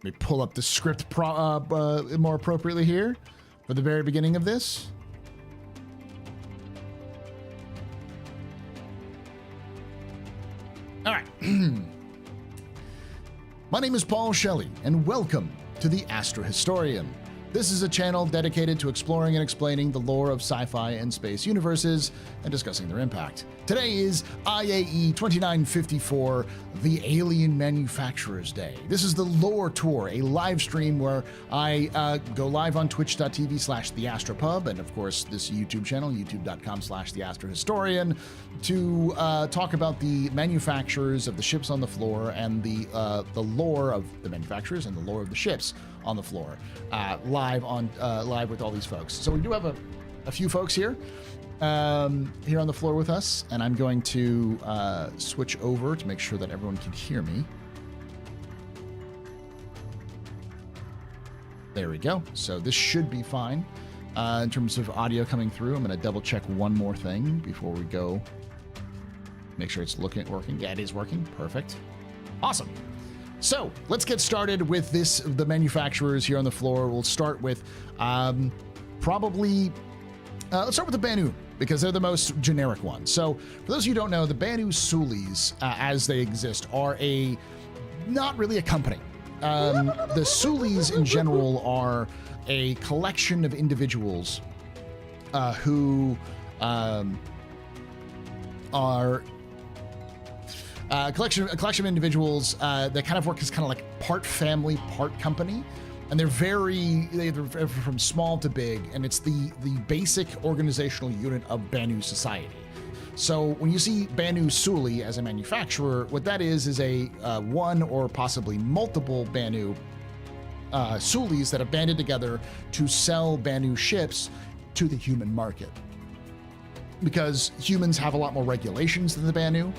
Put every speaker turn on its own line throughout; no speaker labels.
me pull up the script more appropriately here for the very beginning of this. All right. My name is Paul Shelley, and welcome to the AstroHistorian. This is a channel dedicated to exploring and explaining the lore of sci-fi and space universes and discussing their impact. Today is IAE 2954, the Alien Manufacturer's Day. This is the Lore Tour, a live stream where I go live on twitch.tv/TheAstroPub, and of course this YouTube channel, youtube.com/TheAstroHistorian, to talk about the manufacturers of the ships on the floor and the lore of the manufacturers and the lore of the ships on the floor, live with all these folks. So we do have a few folks here on the floor with us, and I'm going to switch over to make sure that everyone can hear me. There we go. So this should be fine in terms of audio coming through. I'm going to double check one more thing before we go. Make sure it's working. Yeah, it is working. Perfect. Awesome. So let's get started with the manufacturers here on the floor. We'll start with let's start with the Banu, because they're the most generic one. So for those of you who don't know, the Banu Sulis, as they exist, are not really a company. The Sulis in general are a collection of individuals who are a collection of individuals that kind of work as kind of like part family, part company, and they're from small to big, and it's the basic organizational unit of Banu society. So when you see Banu Suli as a manufacturer, what that is a one or possibly multiple Banu Sulis that have banded together to sell Banu ships to the human market. Because humans have a lot more regulations than the Banu.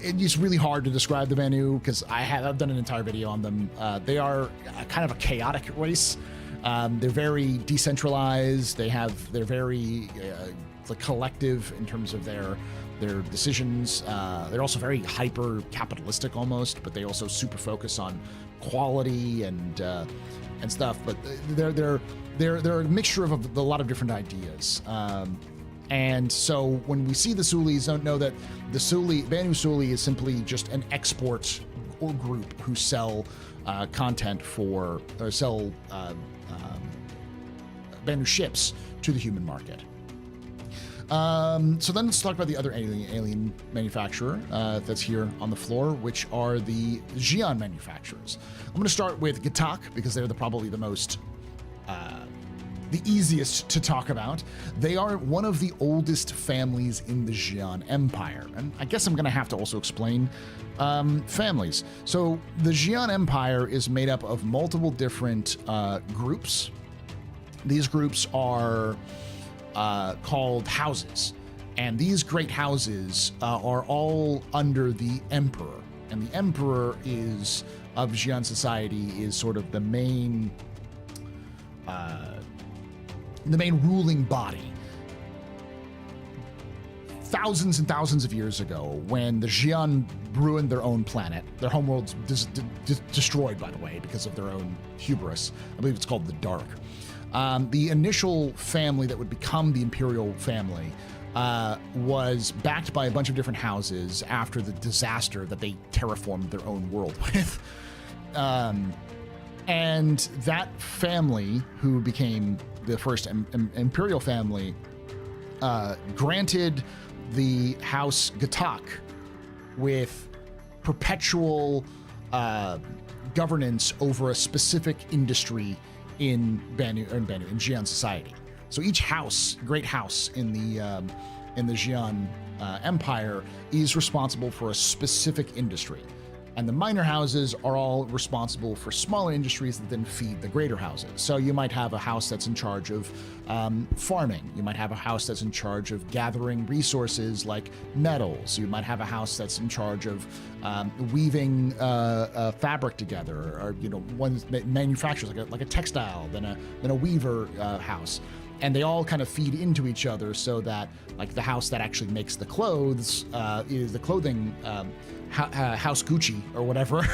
It's really hard to describe the Banu because I've done an entire video on them. They are kind of a chaotic race. They're very decentralized. They're very collective in terms of their decisions. They're also very hyper capitalistic almost, but they also super focus on quality and stuff. But they're a mixture of a lot of different ideas. And so when we see the Sulis, don't know that the Banu Suli is simply just an export or group who sell content sell Banu ships to the human market. So then let's talk about the other alien manufacturer that's here on the floor, which are the Xi'an manufacturers. I'm going to start with G'tak because they're probably the most the easiest to talk about. They are one of the oldest families in the Xi'an Empire. And I guess I'm going to have to also explain families. So the Xi'an Empire is made up of multiple different groups. These groups are called houses. And these great houses are all under the emperor. And the emperor of Xi'an society is sort of the main ruling body. Thousands and thousands of years ago, when the Xi'an ruined their own planet, their homeworld's destroyed, by the way, because of their own hubris. I believe it's called the Dark. The initial family that would become the imperial family was backed by a bunch of different houses after the disaster that they terraformed their own world with. And that family, who became the first imperial family, granted the house G'tak with perpetual governance over a specific industry in Xi'an society. So each great house in the Xi'an Empire is responsible for a specific industry. And the minor houses are all responsible for smaller industries that then feed the greater houses. So you might have a house that's in charge of farming. You might have a house that's in charge of gathering resources like metals. You might have a house that's in charge of weaving fabric together, or one that manufactures like a textile, then a weaver house. And they all kind of feed into each other, so that like the house that actually makes the clothes is the clothing House Gucci or whatever.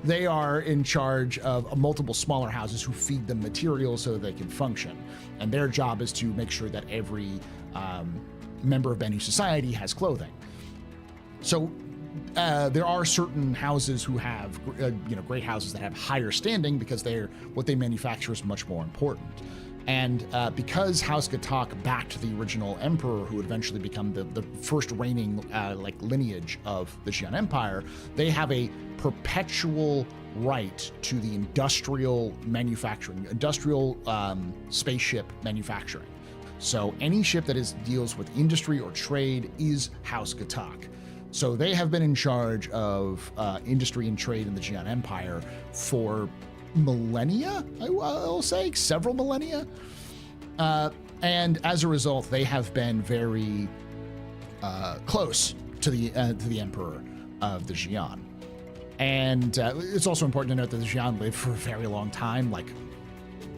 They are in charge of multiple smaller houses who feed them materials so that they can function. And their job is to make sure that every member of Bennu society has clothing. So there are certain houses who have, great houses that have higher standing because what they manufacture is much more important. And because House Gatak backed the original emperor, who would eventually become the first reigning lineage of the Xi'an Empire, they have a perpetual right to the industrial manufacturing, spaceship manufacturing. So any ship that deals with industry or trade is House Gatak. So they have been in charge of industry and trade in the Xi'an Empire for millennia, I'll say, several millennia. And as a result, they have been very close to the emperor of the Xi'an. And it's also important to note that the Xi'an lived for a very long time, like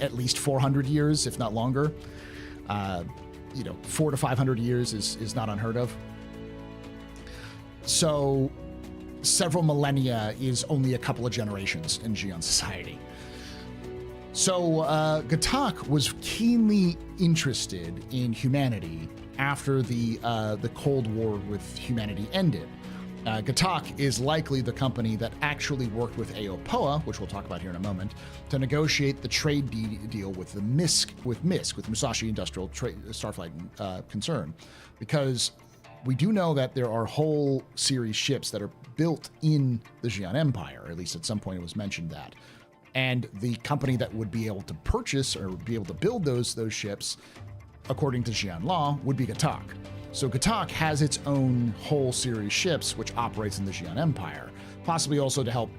at least 400 years, if not longer. 400 to 500 years is not unheard of. So several millennia is only a couple of generations in Xi'an society. So Gatak was keenly interested in humanity after the Cold War with humanity ended. Gatak is likely the company that actually worked with Aopoa, which we'll talk about here in a moment, to negotiate the trade deal with Musashi Industrial Starflight Concern, because we do know that there are whole series ships that are built in the Xi'an Empire. At least at some point it was mentioned that. And the company that would be able to purchase or be able to build those ships, according to Xi'an law, would be Gatak. So Gatak has its own whole series ships, which operates in the Xi'an Empire, possibly also to help,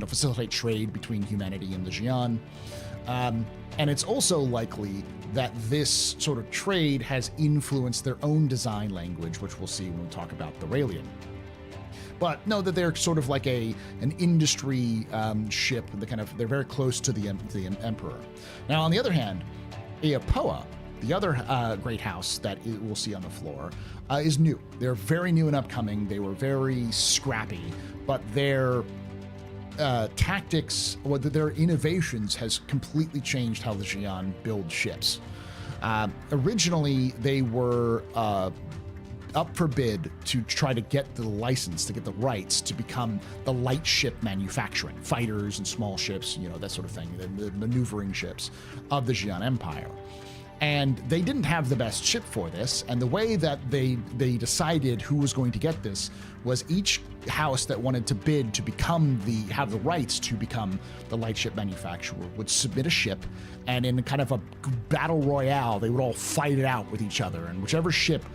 facilitate trade between humanity and the Xi'an. And it's also likely that this sort of trade has influenced their own design language, which we'll see when we talk about the Reily. But know that they're sort of like an industry ship. They're very close to the emperor. Now, on the other hand, Aopoa, the other great house that we'll see on the floor, is new. They're very new and upcoming. They were very scrappy, but their tactics, or their innovations, has completely changed how the Xi'an build ships. Originally, they were up for bid to try to get the license, to get the rights to become the light ship manufacturing, fighters and small ships, that sort of thing, the maneuvering ships of the Xi'an Empire. And they didn't have the best ship for this, and the way that they decided who was going to get this was each house that wanted to bid to have the rights to become the light ship manufacturer would submit a ship, and in kind of a battle royale, they would all fight it out with each other, and whichever ship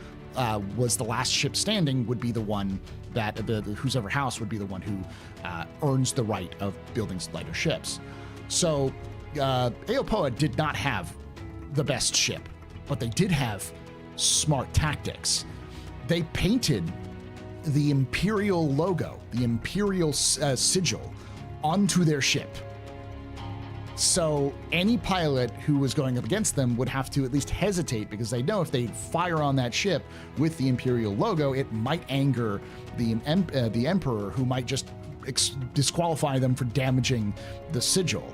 was the last ship standing would be the one that whosever house would be the one who earns the right of building lighter ships. So Aopoa did not have the best ship, but they did have smart tactics. They painted the Imperial logo, the Imperial sigil, onto their ship. So any pilot who was going up against them would have to at least hesitate, because they know if they fire on that ship with the Imperial logo, it might anger the Emperor, who might just disqualify them for damaging the sigil.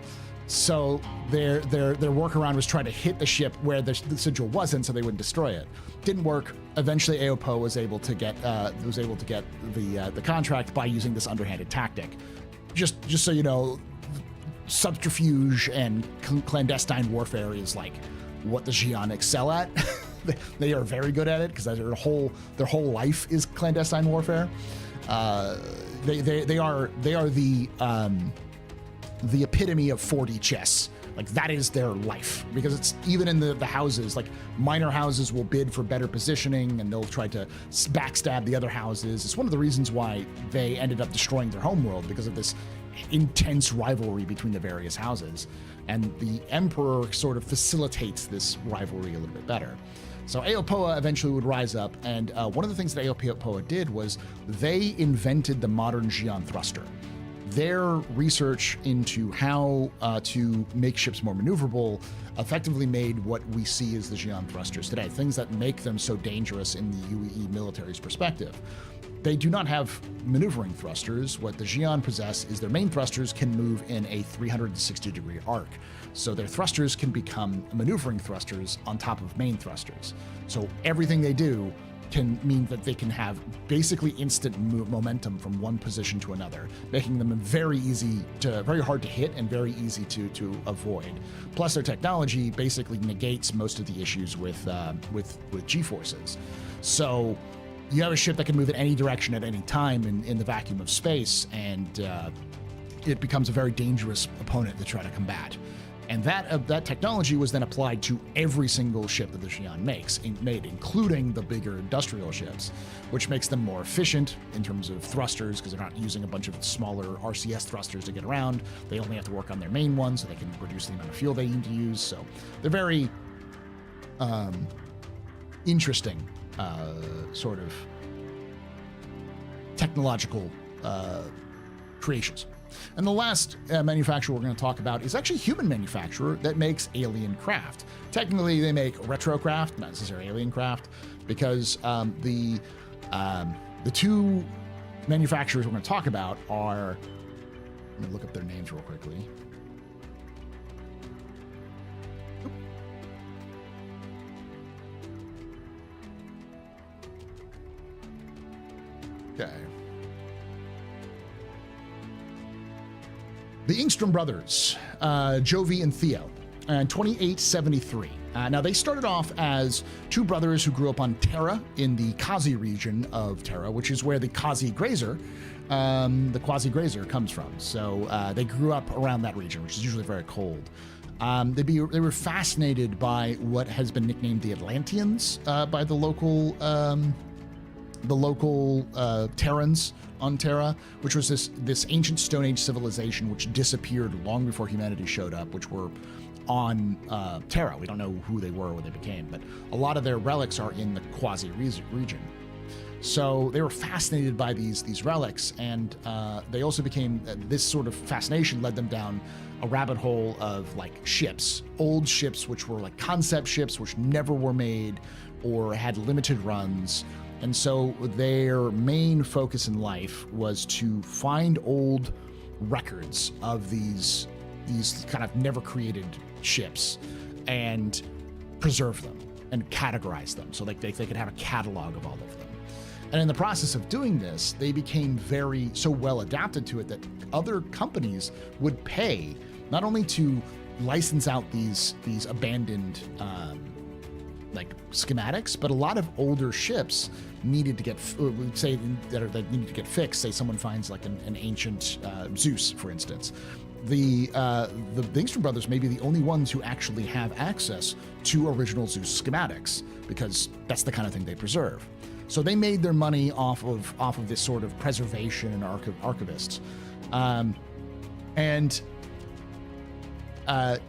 So their workaround was try to hit the ship where the sigil wasn't, so they wouldn't destroy it. Didn't work. Eventually, Aopoa was able to get the contract by using this underhanded tactic. Just so you know, subterfuge and clandestine warfare is like what the Xi'an excel at. They are very good at it, because their whole life is clandestine warfare. They are the epitome of 4D chess. Like, that is their life, because it's even in the houses, like minor houses will bid for better positioning and they'll try to backstab the other houses. It's one of the reasons why they ended up destroying their homeworld, because of this intense rivalry between the various houses. And the Emperor sort of facilitates this rivalry a little bit better. So Aopoa eventually would rise up, and one of the things that Aopoa did was they invented the modern Xi'an thruster. their research into how to make ships more maneuverable effectively made what we see as the Xi'an thrusters today, things that make them so dangerous in the UAE military's perspective. They do not have maneuvering thrusters. What the Xi'an possess is their main thrusters can move in a 360-degree arc. So their thrusters can become maneuvering thrusters on top of main thrusters. So everything they do can mean that they can have basically instant momentum from one position to another, making them very hard to hit and very easy to avoid. Plus, their technology basically negates most of the issues with G-forces. So you have a ship that can move in any direction at any time in the vacuum of space, and it becomes a very dangerous opponent to try to combat. And that technology was then applied to every single ship that the Xi'an made, including the bigger industrial ships, which makes them more efficient in terms of thrusters, because they're not using a bunch of smaller RCS thrusters to get around. They only have to work on their main ones, so they can reduce the amount of fuel they need to use. So they're very interesting sort of technological creations. And the last manufacturer we're going to talk about is actually a human manufacturer that makes alien craft. Technically, they make retrocraft, not necessarily alien craft, because the two manufacturers we're going to talk about are, let me look up their names real quickly. Okay. The Engstrom brothers, Jovi and Theo, in 2873. Now, they started off as two brothers who grew up on Terra in the Kazi region of Terra, which is where the quasi-grazer comes from. So they grew up around that region, which is usually very cold. They were fascinated by what has been nicknamed the Atlanteans by the local Terrans on Terra, which was this ancient Stone Age civilization which disappeared long before humanity showed up, which were on Terra. We don't know who they were or what they became, but a lot of their relics are in the quasi region. So they were fascinated by these relics, and they also became, this sort of fascination led them down a rabbit hole of like ships, old ships which were like concept ships which never were made or had limited runs. And so their main focus in life was to find old records of these kind of never created ships and preserve them and categorize them so like they could have a catalog of all of them. And in the process of doing this, they became so well adapted to it that other companies would pay not only to license out these abandoned like schematics, but a lot of older ships needed to get, say that needed to get fixed. Say someone finds like an ancient Zeus, for instance. The Engstrom brothers may be the only ones who actually have access to original Zeus schematics, because that's the kind of thing they preserve. So they made their money off of this sort of preservation and archivists. And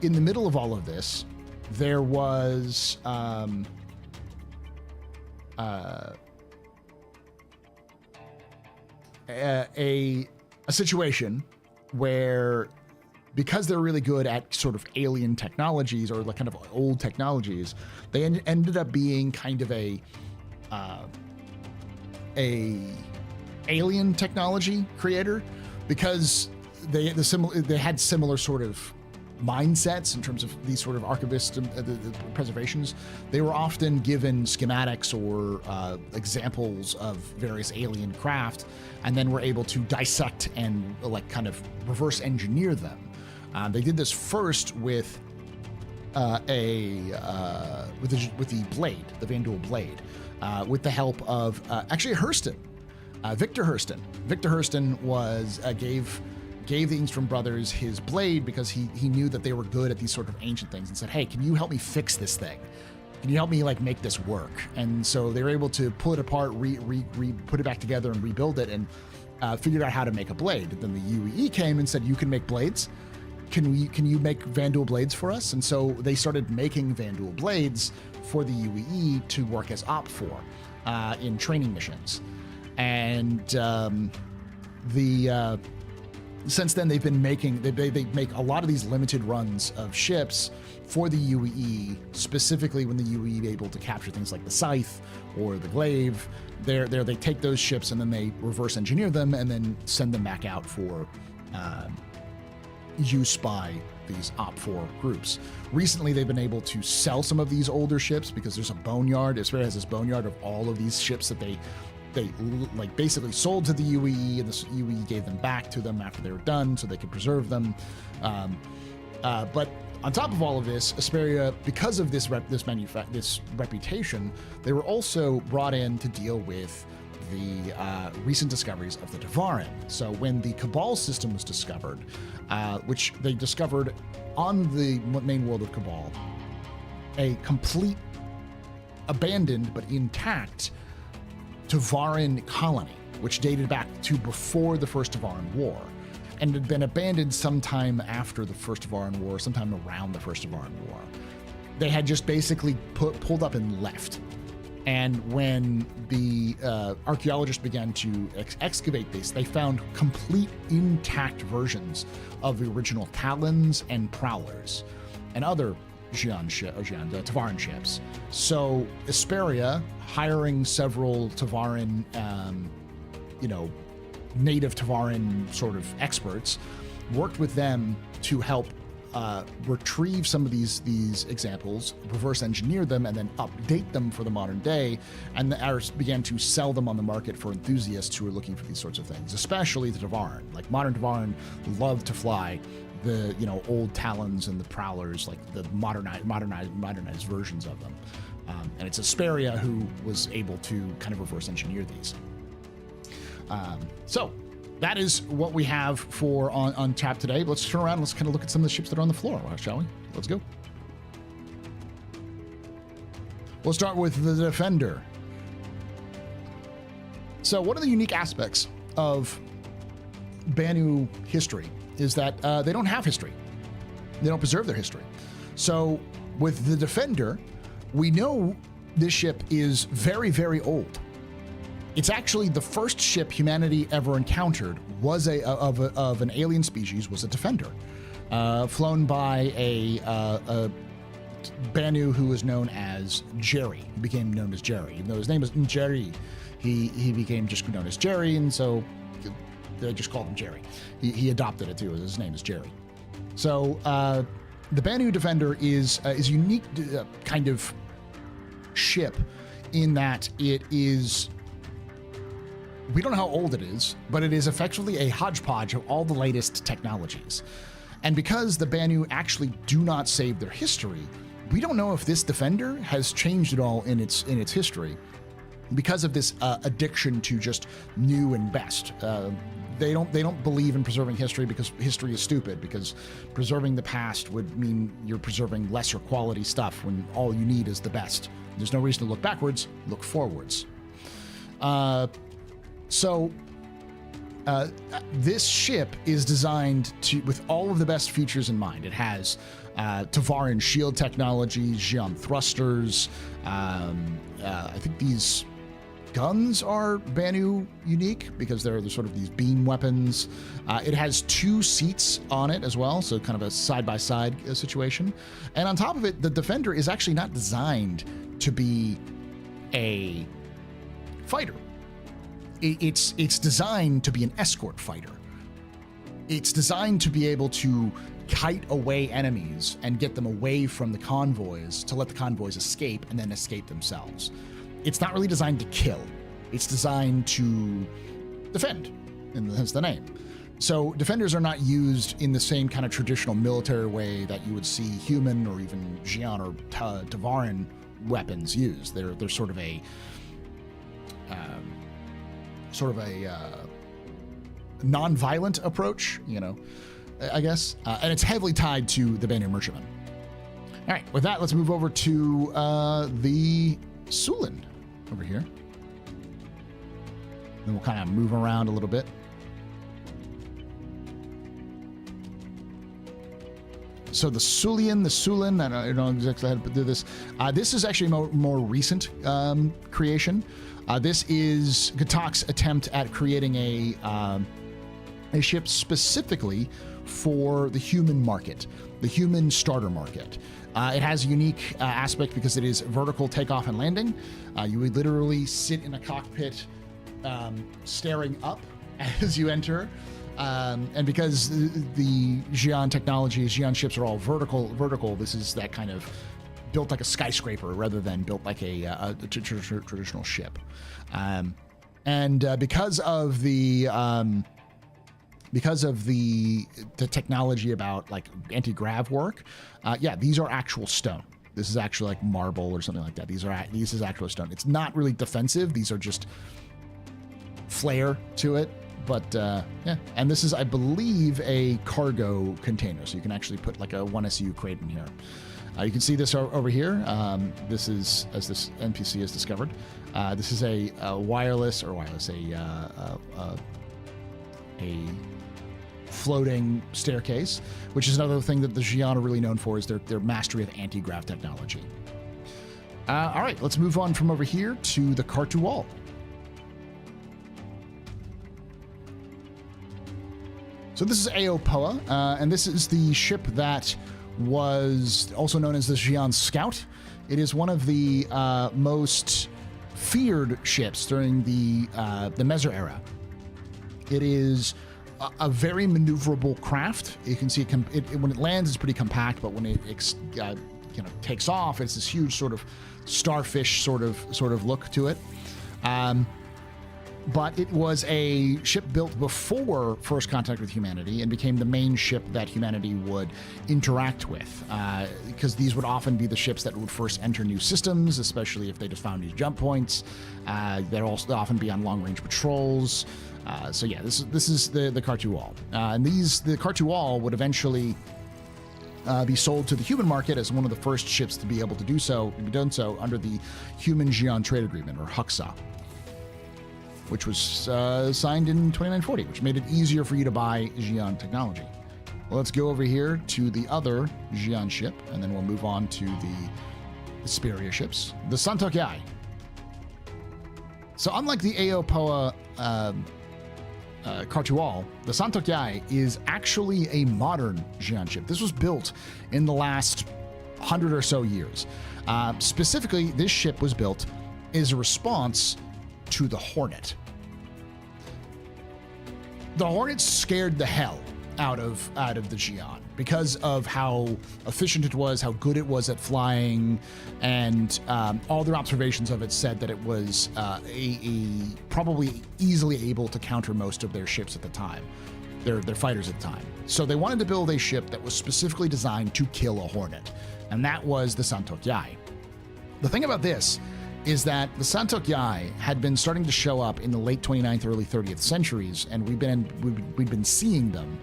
in the middle of all of this, there was a situation where, because they're really good at sort of alien technologies or like kind of old technologies, they ended up being kind of a alien technology creator, because they had similar sort of mindsets in terms of these sort of archivist the preservations. They were often given schematics or examples of various alien craft, and then were able to dissect and like kind of reverse engineer them. They did this first with the blade, the Vanduul blade, with the help of actually Hurston, Victor Hurston. Victor Hurston was gave the Engstrom brothers his blade because he knew that they were good at these sort of ancient things, and said, hey, can you help me fix this thing? Can you help me like make this work? And so they were able to pull it apart, put it back together and rebuild it, and figured out how to make a blade. And then the UAE came and said, you can make blades? Can you make Vanduul blades for us? And so they started making Vanduul blades for the UAE to work as op for in training missions. And Since then, they've been making, they make a lot of these limited runs of ships for the UEE, specifically when the UEE able to capture things like the Scythe or the Glaive. They take those ships and then they reverse engineer them and then send them back out for use by these Op4 groups. Recently, they've been able to sell some of these older ships because there's a boneyard. Asperia has this boneyard of all of these ships that they like basically sold to the UEE, and the UEE gave them back to them after they were done so they could preserve them. But on top of all of this, Asperia, because of this reputation, they were also brought in to deal with the recent discoveries of the Tevarin. So when the Cabal system was discovered, which they discovered on the main world of Cabal, a complete abandoned but intact Tevarin colony, which dated back to before the First Tevarin War, and had been abandoned sometime after the First Tevarin War, sometime around the First Tevarin War. They had just basically pulled up and left. And when the archaeologists began to excavate this, they found complete intact versions of the original Talons and Prowlers and other Tevarin ships. So Asperia, hiring several Tevarin, native Tevarin sort of experts, worked with them to help retrieve some of these examples, reverse engineer them, and then update them for the modern day, and began to sell them on the market for enthusiasts who are looking for these sorts of things, especially the Tevarin. Like modern Tevarin love to fly the old Talons and the Prowlers, like the modernized versions of them. And it's Asperia who was able to kind of reverse engineer these. So that is what we have for on tap today. Let's turn around and let's kind of look at some of the ships that are on the floor, shall we? Let's go. We'll start with the Defender. So one of the unique aspects of Banu history is that they don't have history. They don't preserve their history. So with the Defender, we know this ship is very, very old. It's actually the first ship humanity ever encountered was of an alien species, was a Defender, flown by a Banu who was known as Jerry. He became known as Jerry. Even though his name is Jerry, he became just known as Jerry, and so they just called him Jerry. He adopted it too. His name is Jerry. So the Banu Defender is a unique kind of ship in that it is, we don't know how old it is, but it is effectively a hodgepodge of all the latest technologies. And because the Banu actually do not save their history, we don't know if this Defender has changed at all in its history because of this addiction to just new and best. They don't believe in preserving history because history is stupid, because preserving the past would mean you're preserving lesser quality stuff when all you need is the best. There's no reason to look backwards, look forwards. This ship is designed with all of the best features in mind. It has Tevarin shield technology, Xi'an thrusters. I think these guns are Banu unique because they're sort of these beam weapons. It has 2 seats on it as well, so kind of a side-by-side situation. And on top of it, the Defender is actually not designed to be a fighter. It's designed to be an escort fighter. It's designed to be able to kite away enemies and get them away from the convoys to let the convoys escape and then escape themselves. It's not really designed to kill. It's designed to defend, and hence the name. So Defenders are not used in the same kind of traditional military way that you would see human or even Xi'an or Tevarin weapons used. They're sort of a non-violent approach, I guess, and it's heavily tied to the Banu merchantmen. All right, with that, let's move over to the Sulin over here. Then we'll kind of move around a little bit. So the Sulin, I don't know exactly how to do this. This is actually a more recent creation. This is G'tak's attempt at creating a ship specifically for the human market, the human starter market. It has a unique aspect because it is vertical takeoff and landing. You would literally sit in a cockpit staring up as you enter. And because the Xi'an technology, Xi'an ships are all vertical, this is that kind of built like a skyscraper rather than built like a traditional ship. Because of the technology about like anti-grav work, these are actual stone. This is actually like marble or something like that. This is actual stone. It's not really defensive. These are just flair to it. But and this is, I believe, a cargo container, so you can actually put like a 1SU crate in here. You can see this over here. This is, as this NPC has discovered, this is a floating staircase, which is another thing that the Xi'an are really known for, is their mastery of anti-grav technology. All right, let's move on from over here to the Kartual. So this is Aopoa, and this is the ship that was also known as the Xi'an Scout. It is one of the most feared ships during the Meser era. It is a very maneuverable craft. You can see when it lands, it's pretty compact, but when it takes off, it's this huge sort of starfish sort of look to it. But it was a ship built before first contact with humanity and became the main ship that humanity would interact with, because these would often be the ships that would first enter new systems, especially if they just found new jump points. They'd also often be on long-range patrols. This is the Kartual. And the Kartual would eventually be sold to the human market as one of the first ships to be able to do so, under the Human Xi'an Trade Agreement, or HUXA, which was signed in 2940, which made it easier for you to buy Xi'an technology. Well, let's go over here to the other Xi'an ship, and then we'll move on to the superior ships. The Santokyai. So unlike the Aopoa Kartual, the Santokyai is actually a modern Xi'an ship. This was built in the last 100 or so years. Specifically, this ship was built as a response to the Hornet. The Hornet scared the hell out of the Xi'an because of how efficient it was, how good it was at flying, and all their observations of it said that it was probably easily able to counter most of their ships at the time, their fighters at the time. So they wanted to build a ship that was specifically designed to kill a Hornet, and that was the Santokyai. The thing about this is that the Santokyai had been starting to show up in the late 29th, early 30th centuries, and we'd been seeing them.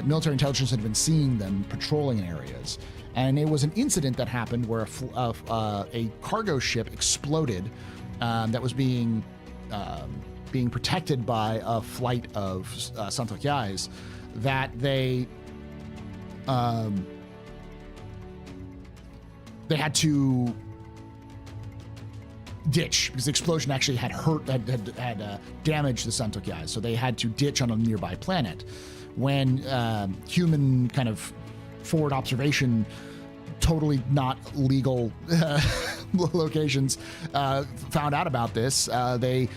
Military intelligence had been seeing them patrolling in areas, and it was an incident that happened where a cargo ship exploded that was being protected by a flight of Santokyais that they had to ditch because the explosion actually had damaged the Santokyai, so they had to ditch on a nearby planet. When human kind of forward observation, totally not legal locations, found out about this, they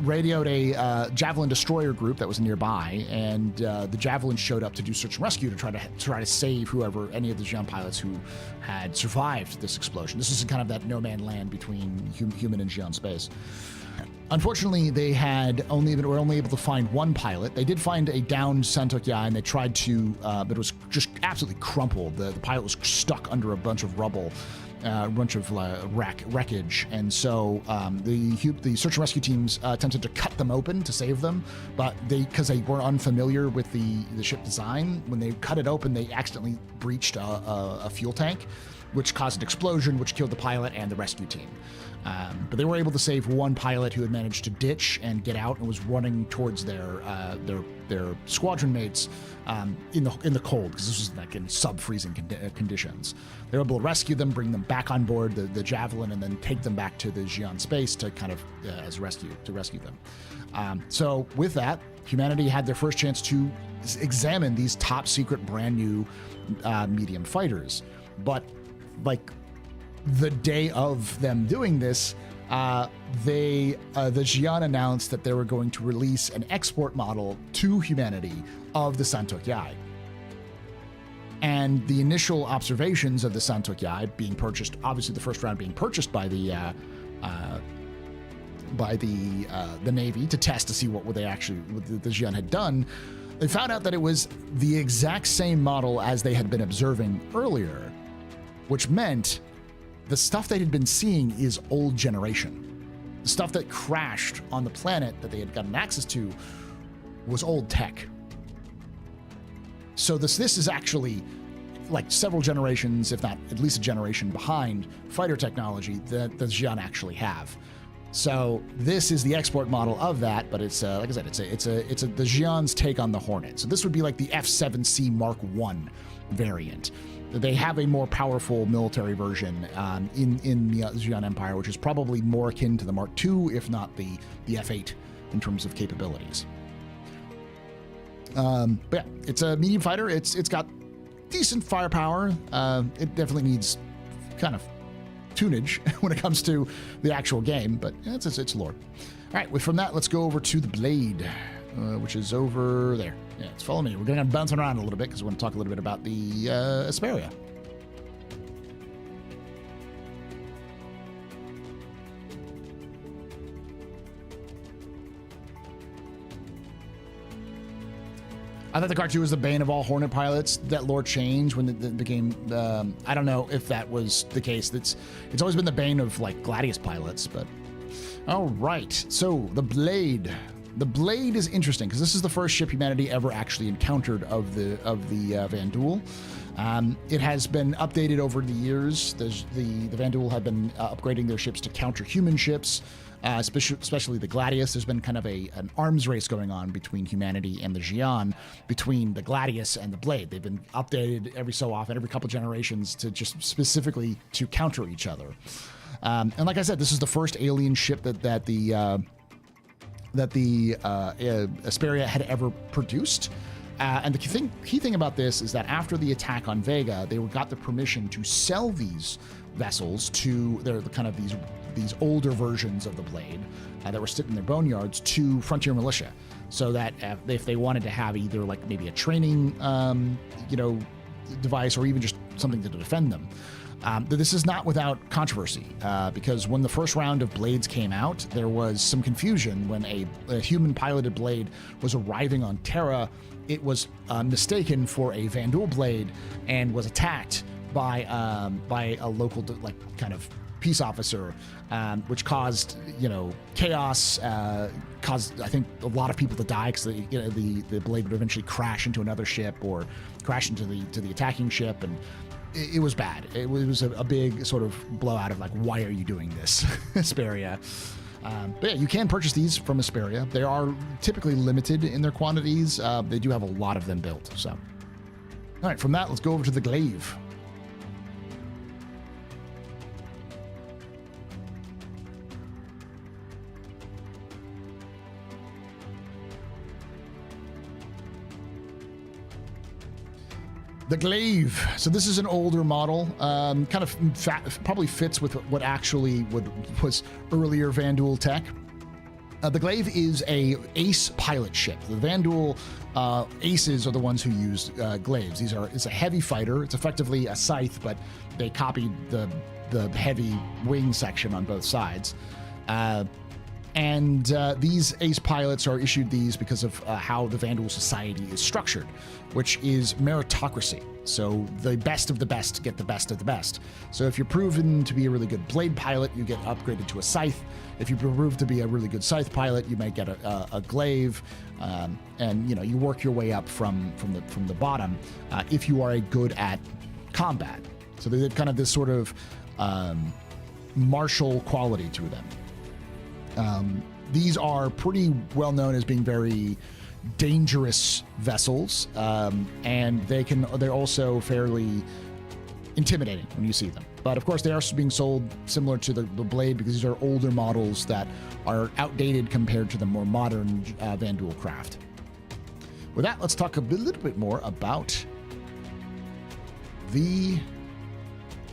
radioed a Javelin destroyer group that was nearby, and the Javelin showed up to do search and rescue to try to save any of the Xi'an pilots who had survived this explosion. This is kind of that no man land between human and Xi'an space. Unfortunately, they were only able to find one pilot. They did find a downed Santokyai, and they tried to, but it was just absolutely crumpled. The pilot was stuck under a bunch of rubble, a bunch of wreckage, and so the search and rescue teams attempted to cut them open to save them, but because they were unfamiliar with the ship design, when they cut it open, they accidentally breached a fuel tank, which caused an explosion, which killed the pilot and the rescue team. But they were able to save one pilot who had managed to ditch and get out and was running towards their squadron mates in the cold, because this was like in sub-freezing conditions. They were able to rescue them, bring them back on board the Javelin, and then take them back to the Xi'an space to kind of rescue them. So with that, humanity had their first chance to examine these top secret brand new medium fighters. But like the day of them doing this, the Xi'an announced that they were going to release an export model to humanity of the Santok Yai. And the initial observations of the Santok Yai being purchased, obviously the first round being purchased by the Navy to test to see what the Xi'an had done, they found out that it was the exact same model as they had been observing earlier, which meant the stuff they had been seeing is old generation. The stuff that crashed on the planet that they had gotten access to was old tech. So this is actually like several generations, if not at least a generation behind fighter technology that the Xi'an actually have. So this is the export model of that, but it's like I said, it's the Xi'an's take on the Hornet. So this would be like the F-7C Mark I variant. They have a more powerful military version in the Xi'an Empire, which is probably more akin to the Mark II, if not the F-8 in terms of capabilities. But yeah, it's a medium fighter. It's got decent firepower. It definitely needs kind of tunage when it comes to the actual game, but it's lore. All right, from that, let's go over to the Blade, which is over there. Yeah, it's follow me. We're going to bounce around a little bit because we want to talk a little bit about the Asperia. I thought the Car 2 was the bane of all Hornet pilots. That lore changed when the game. I don't know if that was the case. It's always been the bane of like Gladius pilots. But all right, so the Blade. The Blade is interesting because this is the first ship humanity ever actually encountered of the Van Duel. It has been updated over the years. The Van Duel have been upgrading their ships to counter human ships. Especially the Gladius. There's been kind of an arms race going on between humanity and the Xi'an, between the Gladius and the Blade. They've been updated every so often, every couple generations, to just specifically to counter each other. And like I said, this is the first alien ship that the Asperia had ever produced. And the key thing about this is that after the attack on Vega, they got the permission to sell these vessels to these older versions of the Blade that were sitting in their boneyards to Frontier Militia, so that if they wanted to have either like maybe a training device or even just something to defend them. This is not without controversy, because when the first round of Blades came out, there was some confusion when a human-piloted Blade was arriving on Terra. It was mistaken for a Van Duel Blade and was attacked by a local kind of peace officer, which caused chaos. Caused, I think, a lot of people to die because the Blade would eventually crash into another ship or crash into the attacking ship, and it was bad. It was a big sort of blowout of like, why are you doing this, Asperia? But yeah, you can purchase these from Asperia. They are typically limited in their quantities. They do have a lot of them built. So, all right, from that, let's go over to the Glaive. The Glaive. So this is an older model, kind of probably fits with what actually was earlier Van Duel tech. The Glaive is a ace pilot ship. The Van Duel aces are the ones who use Glaives. It's a heavy fighter. It's effectively a scythe, but they copied the heavy wing section on both sides. And these ace pilots are issued these because of how the Van Duel society is structured, which is meritocracy. So the best of the best get the best of the best. So if you're proven to be a really good Blade pilot, you get upgraded to a scythe. If you prove to be a really good scythe pilot, you might get a Glaive, and you work your way up from the bottom if you are good at combat. So they have kind of this sort of martial quality to them. These are pretty well known as being very dangerous vessels, and they're also fairly intimidating when you see them. But of course, they are being sold similar to the Blade because these are older models that are outdated compared to the more modern Vanduul craft. With that, let's talk a little bit more about the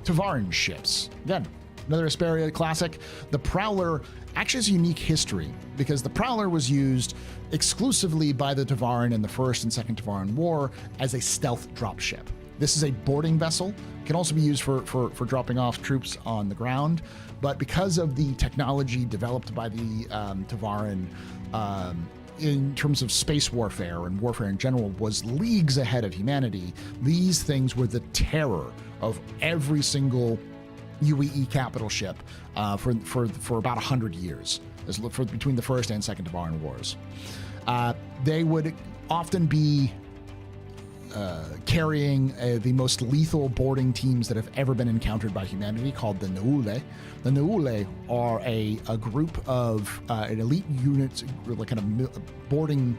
Tavaran ships. Again, another Hesperia classic. The Prowler actually has a unique history because the Prowler was used exclusively by the Tavaran in the First and Second Tavaran War as a stealth dropship. This is a boarding vessel. It can also be used for dropping off troops on the ground, but because of the technology developed by the Tavaran in terms of space warfare and warfare in general was leagues ahead of humanity, these things were the terror of every single UAE capital ship for about 100 years, between the First and Second Tavaran Wars. They would often be carrying the most lethal boarding teams that have ever been encountered by humanity, called the Naule. The Naule are a group of an elite unit, like kind of boarding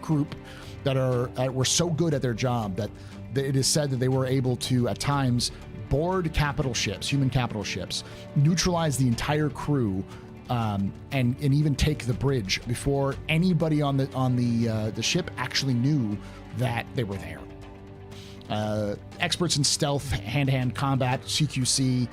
group that were so good at their job that it is said that they were able to, at times, board capital ships, human capital ships, neutralize the entire crew, and even take the bridge before anybody on the ship actually knew that they were there. Experts in stealth, hand-to-hand combat, CQC.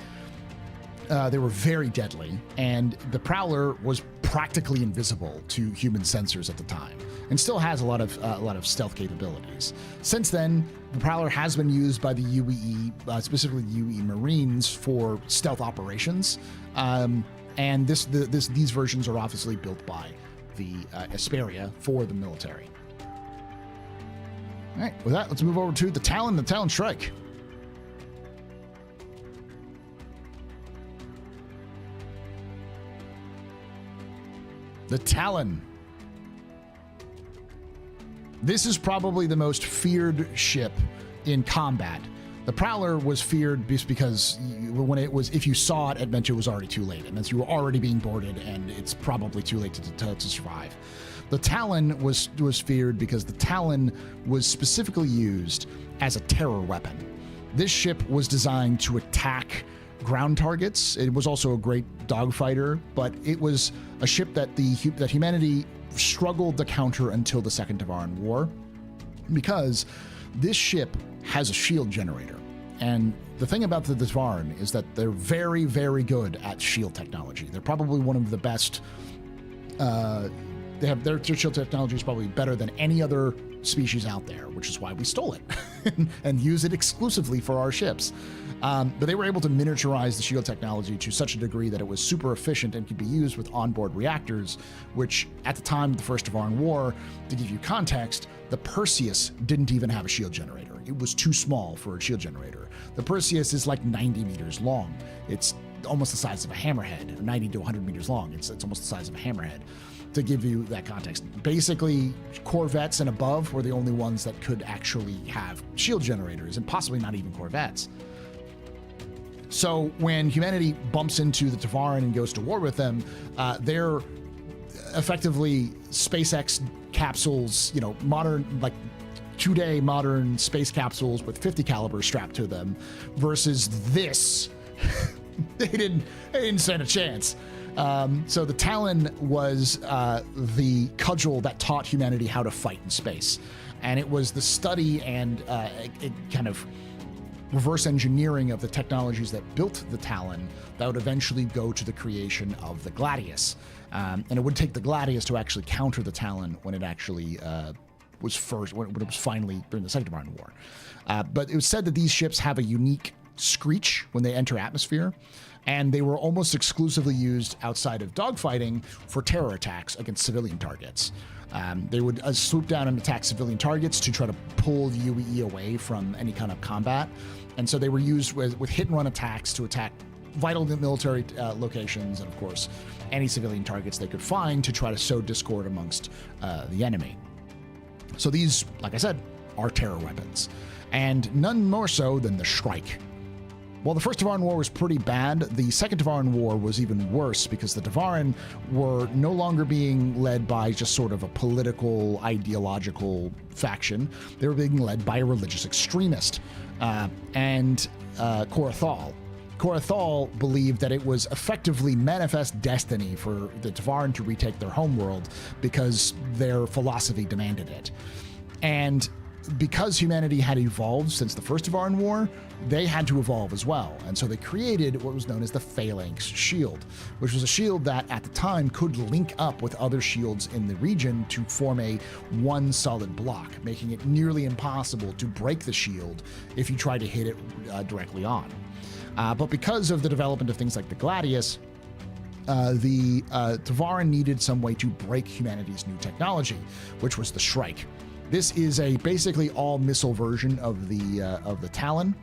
They were very deadly, and the Prowler was practically invisible to human sensors at the time, and still has a lot of stealth capabilities. Since then, the Prowler has been used by the UAE, specifically the UAE Marines, for stealth operations. And these versions are obviously built by the Hesperia for the military. All right, with that, let's move over to the Talon Strike. The Talon. This is probably the most feared ship in combat. The Prowler was feared just because if you saw it, it meant it was already too late. It meant you were already being boarded, and it's probably too late to survive. The Talon was feared because the Talon was specifically used as a terror weapon. This ship was designed to attack ground targets. It was also a great dogfighter, but it was a ship that humanity struggled to counter until the Second Tavaran War, because this ship has a shield generator. And the thing about the Tavaran is that they're very, very good at shield technology. They're probably one of the best. Their shield technology is probably better than any other species out there, which is why we stole it and use it exclusively for our ships. But they were able to miniaturize the shield technology to such a degree that it was super efficient and could be used with onboard reactors, which at the time of the First Tavaran War, to give you context, the Perseus didn't even have a shield generator. It was too small for a shield generator. The Perseus is like 90 meters long. It's almost the size of a hammerhead, 90 to 100 meters long. It's almost the size of a hammerhead. To give you that context, basically corvettes and above were the only ones that could actually have shield generators, and possibly not even corvettes. So when humanity bumps into the Tavaran and goes to war with them, they're effectively SpaceX capsules, modern, like 2-day modern space capsules with 50 caliber strapped to them, versus this. they didn't stand a chance. So the Talon was the cudgel that taught humanity how to fight in space. And it was the study and kind of reverse engineering of the technologies that built the Talon that would eventually go to the creation of the Gladius. And it would take the Gladius to actually counter the Talon when it actually when it was finally during the Second Tavaran War. But it was said that these ships have a unique screech when they enter atmosphere, and they were almost exclusively used outside of dogfighting for terror attacks against civilian targets. They would swoop down and attack civilian targets to try to pull the UAE away from any kind of combat. And so they were used with hit-and-run attacks to attack vital military locations, and of course, any civilian targets they could find to try to sow discord amongst the enemy. So these, like I said, are terror weapons, and none more so than the Shrike. While the First Tevarin War was pretty bad, the Second Tevarin War was even worse because the Tevarin were no longer being led by just sort of a political, ideological faction. They were being led by a religious extremist, and Korathal. Korathal believed that it was effectively manifest destiny for the Tevarin to retake their homeworld because their philosophy demanded it. And because humanity had evolved since the First Tevarin War, they had to evolve as well. And so they created what was known as the Phalanx Shield, which was a shield that at the time could link up with other shields in the region to form a one solid block, making it nearly impossible to break the shield if you tried to hit it directly on. But because of the development of things like the Gladius, the Tevarin needed some way to break humanity's new technology, which was the Shrike. This is a basically all missile version of the Talon.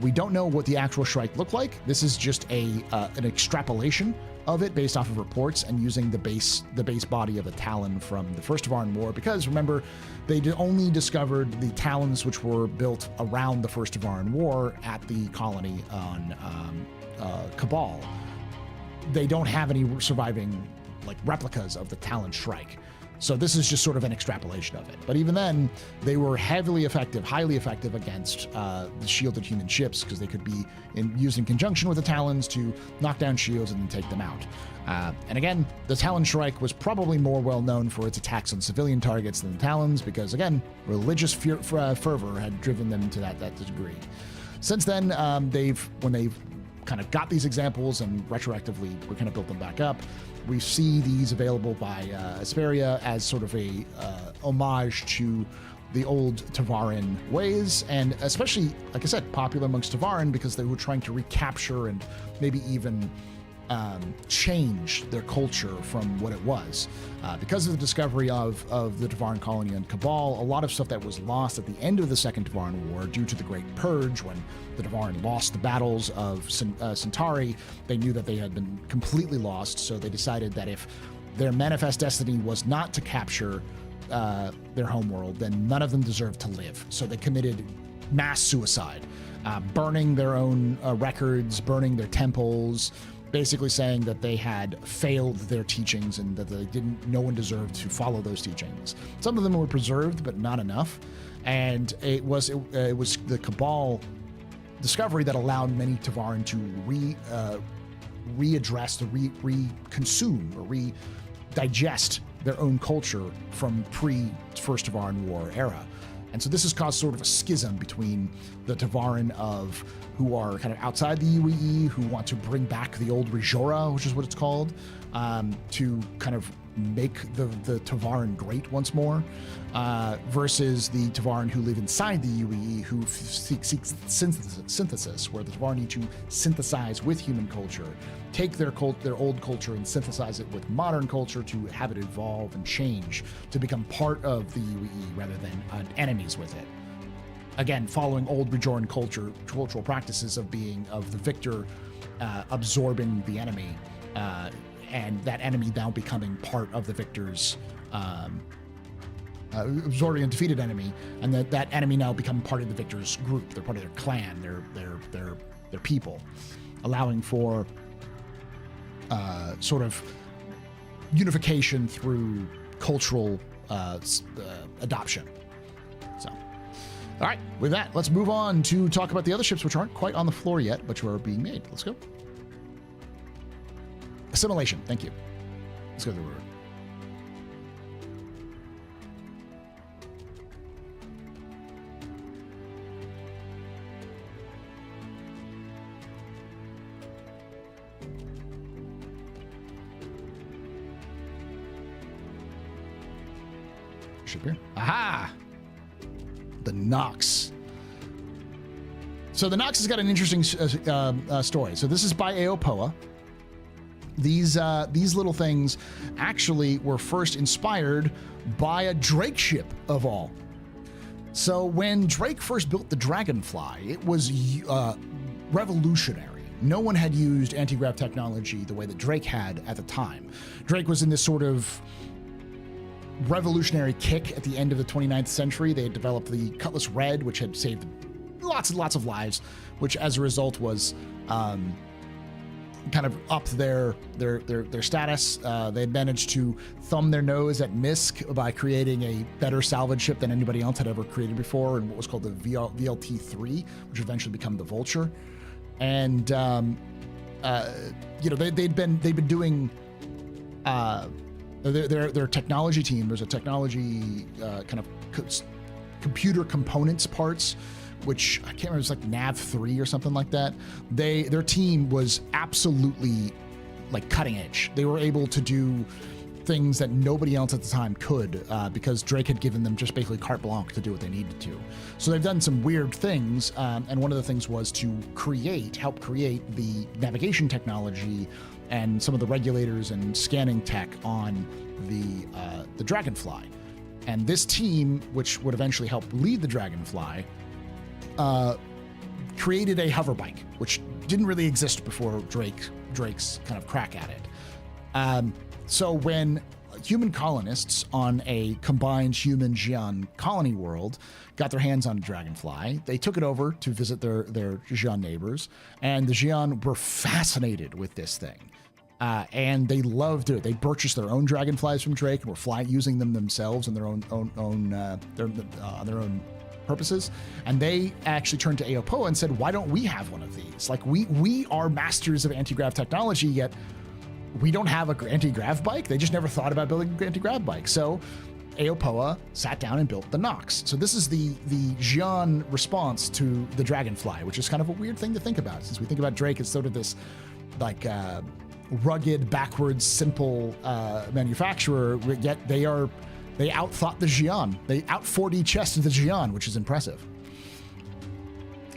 We don't know what the actual Shrike looked like. This is just an extrapolation of it based off of reports and using the base body of the Talon from the First Tevarin War, because remember, they only discovered the Talons which were built around the First Tevarin War at the colony on Cabal. They don't have any surviving like replicas of the Talon Shrike. So this is just sort of an extrapolation of it. But even then, they were highly effective against the shielded human ships, because they could be used in conjunction with the Talons to knock down shields and then take them out. And again, the Talon Shrike was probably more well known for its attacks on civilian targets than the Talons, because again, religious fervor had driven them to that degree. Since then, when they've kind of got these examples and retroactively we kind of built them back up, we see these available by Asperia as sort of a homage to the old Tevarin ways, and especially, like I said, popular amongst Tevarin because they were trying to recapture and maybe even change their culture from what it was. Because of the discovery of the Tevarin colony on Cabal, a lot of stuff that was lost at the end of the Second Tevarin War due to the Great Purge, when the Tevarin lost the battles of Centauri, they knew that they had been completely lost, so they decided that if their manifest destiny was not to capture their homeworld, then none of them deserved to live. So they committed mass suicide, burning their own records, burning their temples, basically saying that they had failed their teachings and that no one deserved to follow those teachings. Some of them were preserved, but not enough. And it was the Cabal discovery that allowed many Tevarin to readdress, reconsume, or digest their own culture from pre-First Tevarin War era. And so this has caused sort of a schism between the Tevarin who are kind of outside the UAE, who want to bring back the old Rejora, which is what it's called, to kind of make the Tevarin great once more, versus the Tevarin who live inside the UAE, who seek synthesis, where the Tevarin need to synthesize with human culture, take their old culture and synthesize it with modern culture to have it evolve and change to become part of the UAE rather than enemies with it. Again, following old Rejoran cultural practices of the victor absorbing the enemy, and that enemy now becoming part of the victor's, absorbing a defeated enemy, and that enemy now becoming part of the victor's group. They're part of their clan, their people, allowing for sort of unification through cultural adoption. So, all right, with that, let's move on to talk about the other ships, which aren't quite on the floor yet, which are being made. Let's go. Assimilation. Thank you. Let's go to the word. Ship here. Aha! The Nox. So the Nox has got an interesting story. So this is by Aopoa. These little things actually were first inspired by a Drake ship of all. So when Drake first built the Dragonfly, it was revolutionary. No one had used anti-grav technology the way that Drake had at the time. Drake was in this sort of revolutionary kick at the end of the 29th century. They had developed the Cutlass Red, which had saved lots and lots of lives, which as a result was kind of upped their status. They had managed to thumb their nose at MISC by creating a better salvage ship than anybody else had ever created before, in what was called the VLT-3, which eventually became the Vulture. And they'd been doing their technology team. There's a technology kind of computer components parts, which I can't remember, it's like NAV3 or something like that. Their team was absolutely like cutting edge. They were able to do things that nobody else at the time could, because Drake had given them just basically carte blanche to do what they needed to. So they've done some weird things, and one of the things was to help create the navigation technology and some of the regulators and scanning tech on the Dragonfly. And this team, which would eventually help lead the Dragonfly, created a hover bike, which didn't really exist before Drake's kind of crack at it. So when human colonists on a combined human-Xian colony world got their hands on a Dragonfly, they took it over to visit their Xian neighbors, and the Xian were fascinated with this thing. And they loved it. They purchased their own Dragonflies from Drake and were using them themselves in their own purposes. And they actually turned to Aopoa and said, why don't we have one of these? Like, we are masters of anti-grav technology, yet we don't have a anti-grav bike. They just never thought about building an anti-grav bike. So Aopoa sat down and built the Nox. So this is the Xian response to the Dragonfly, which is kind of a weird thing to think about, since we think about Drake as sort of this like rugged, backwards, simple manufacturer, yet they outthought the Xian. They out 4D chested the Xian, which is impressive.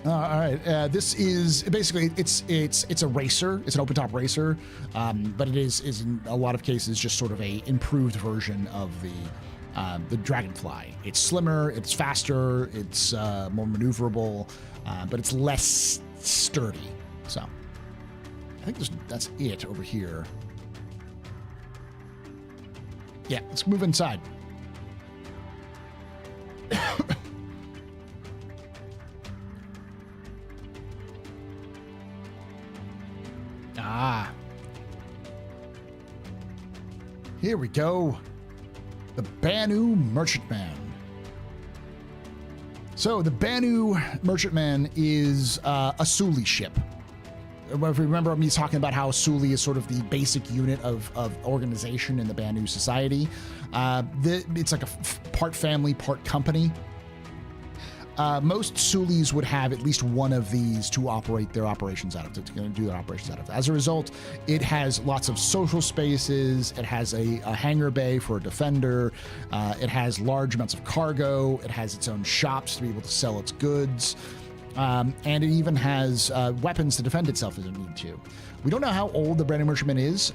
All right, this is basically it's a racer. It's an open top racer, but it is in a lot of cases just sort of a improved version of the Dragonfly. It's slimmer, it's faster, it's more maneuverable, but it's less sturdy. So I think that's it over here. Yeah, let's move inside. Here we go. The Banu Merchantman. So the Banu Merchantman is a Suli ship. If you remember me talking about how Suli is sort of the basic unit of organization in the Banu society. It's like a part family, part company. Most Sulis would have at least one of these to operate their operations out of, to do their operations out of. As a result, it has lots of social spaces. It has a hangar bay for a defender. It has large amounts of cargo. It has its own shops to be able to sell its goods. And it even has weapons to defend itself if it need to. We don't know how old the Banu Merchantman is,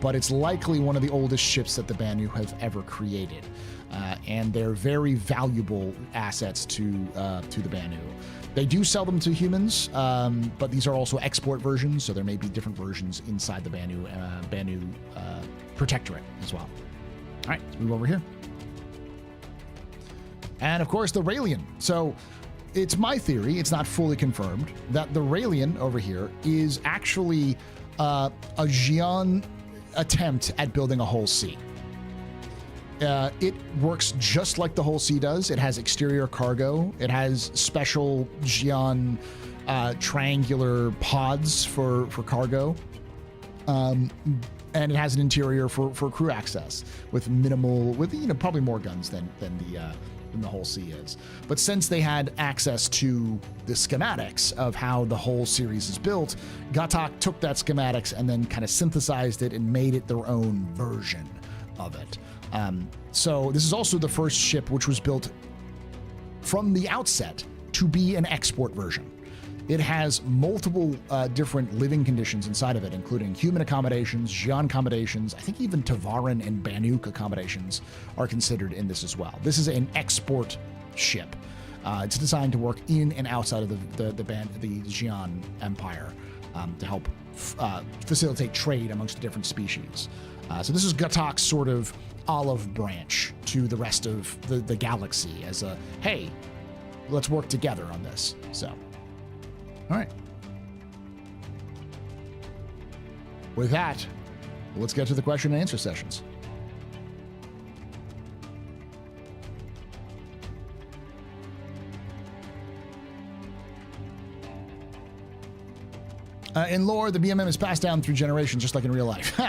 but it's likely one of the oldest ships that the Banu have ever created. And they're very valuable assets to the Banu. They do sell them to humans, but these are also export versions, so there may be different versions inside the Banu Protectorate as well. All right, let's move over here. And of course, the Reily. So it's my theory, it's not fully confirmed, that the Reily over here is actually a Xian attempt at building a whole sea. It works just like the whole sea does. It has exterior cargo. It has special Xian triangular pods for cargo. And it has an interior for crew access with probably more guns than the whole sea is. But since they had access to the schematics of how the whole series is built, Ghatak took that schematics and then kind of synthesized it and made it their own version of it. So this is also the first ship which was built from the outset to be an export version. It has multiple different living conditions inside of it, including human accommodations, Xian accommodations. I think even Tavaran and Banuk accommodations are considered in this as well. This is an export ship. It's designed to work in and outside of the Xian Empire to help facilitate trade amongst the different species. So this is Gatak's sort of olive branch to the rest of the galaxy as a, hey, let's work together on this. So, all right. With that, let's get to the question and answer sessions. In lore, the BMM is passed down through generations, just like in real life.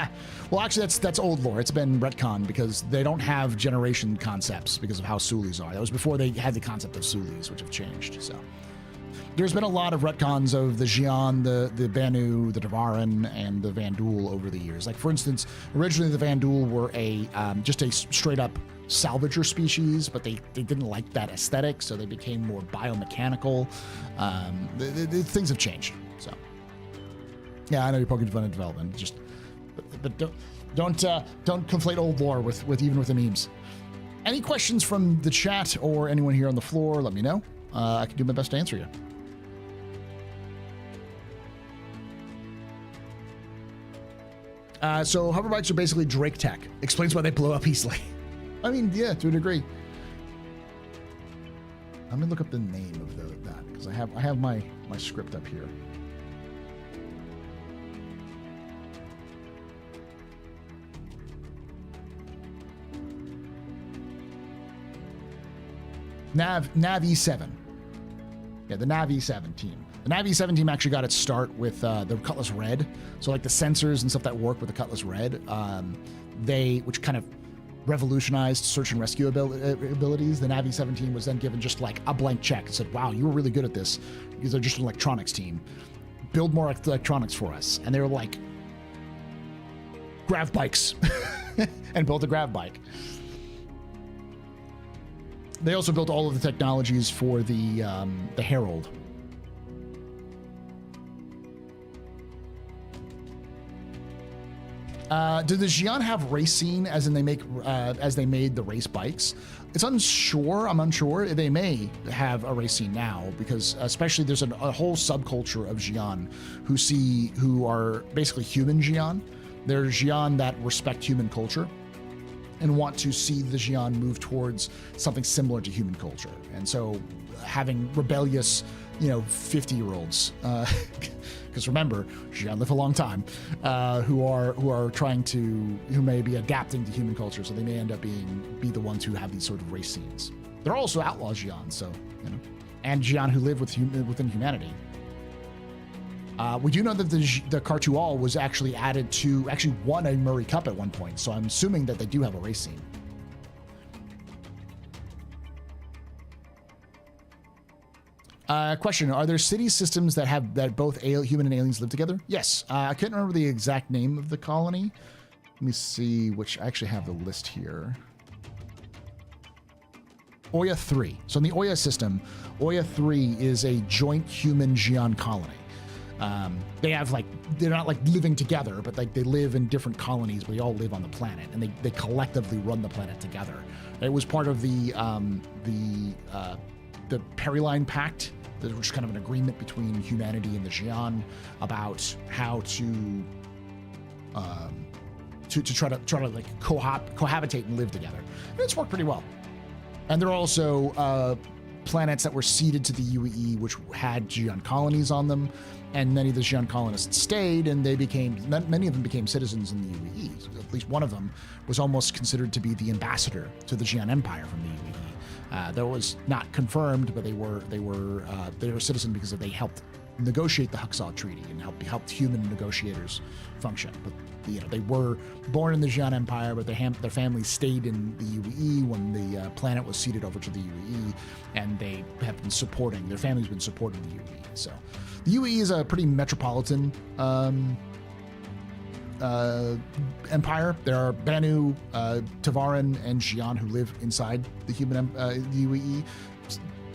Well, actually, that's old lore. It's been retconned because they don't have generation concepts because of how Sulis are. That was before they had the concept of Sulis, which have changed. So there's been a lot of retcons of the Xi'an, the Banu, the Devarin, and the Vandul over the years. Like, for instance, originally the Vandul were just a straight-up salvager species, but they didn't like that aesthetic, so they became more biomechanical. Things have changed. So. Yeah, I know you're poking fun at development. But don't conflate old lore with the memes. Any questions from the chat or anyone here on the floor? Let me know. I can do my best to answer you. So hover bikes are basically Drake tech. Explains why they blow up easily. I mean, yeah, to a degree. Let me look up the name of that because I have my script up here. Nav E7. Yeah, the Nav E7 team. The Nav E7 team actually got its start with the Cutlass Red. So like the sensors and stuff that work with the Cutlass Red, which kind of revolutionized search and rescue abilities. The Nav E7 team was then given just like a blank check and said, wow, you were really good at this because they're just an electronics team. Build more electronics for us. And they were like, grav bikes and built a grav bike. They also built all of the technologies for the Herald. Do the Xi'an have race scene as in as they made the race bikes? It's unsure. I'm unsure. They may have a race scene now because especially there's a whole subculture of Xi'an who are basically human Xi'an. They're Xi'an that respect human culture and want to see the Xi'an move towards something similar to human culture. And so having rebellious, 50-year-olds, because remember, Xi'an live a long time, who may be adapting to human culture, so they may end up be the ones who have these sort of race scenes. There are also outlaw Xi'an, so, and Xi'an who live within humanity. We do know that the Cartual was actually won a Murray Cup at one point, so I'm assuming that they do have a race scene. Question: are there city systems that both human and aliens live together? Yes. I couldn't remember the exact name of the colony. Let me see, which I actually have the list here. Oya 3. So in the Oya system, Oya 3 is a joint human Xi'an colony. They're not living together, but they live in different colonies, but they all live on the planet, and they collectively run the planet together. It was part of the Periline Pact, which was kind of an agreement between humanity and the Xi'an about how to try to cohabitate and live together. And it's worked pretty well. And there are also planets that were ceded to the UAE, which had Xi'an colonies on them, and many of the Xi'an colonists stayed, and many of them became citizens in the UAE. So at least one of them was almost considered to be the ambassador to the Xi'an Empire from the UAE. That was not confirmed, but they were a citizen because they helped negotiate the Huxal Treaty and helped human negotiators function. But they were born in the Xi'an Empire, but their families stayed in the UAE when the planet was ceded over to the UAE, and they have been supporting. Their family's been supporting the UAE. So the UAE is a pretty metropolitan empire. There are Banu, Tevarin, and Xi'an who live inside the UAE.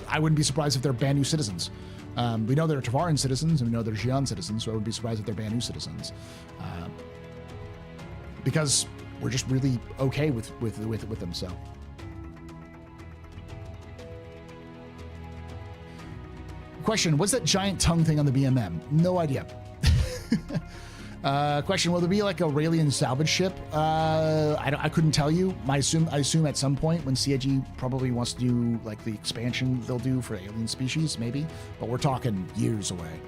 I wouldn't be surprised if they're Banu citizens. We know they're Tevarin citizens, and we know they're Xi'an citizens, so I wouldn't be surprised if they're Banu citizens. Because we're just really okay with them, so. Question, what's that giant tongue thing on the BMM? No idea. Question: will there be like a Reily salvage ship? I couldn't tell you. I assume at some point when CIG probably wants to do like the expansion they'll do for alien species, maybe. But we're talking years away.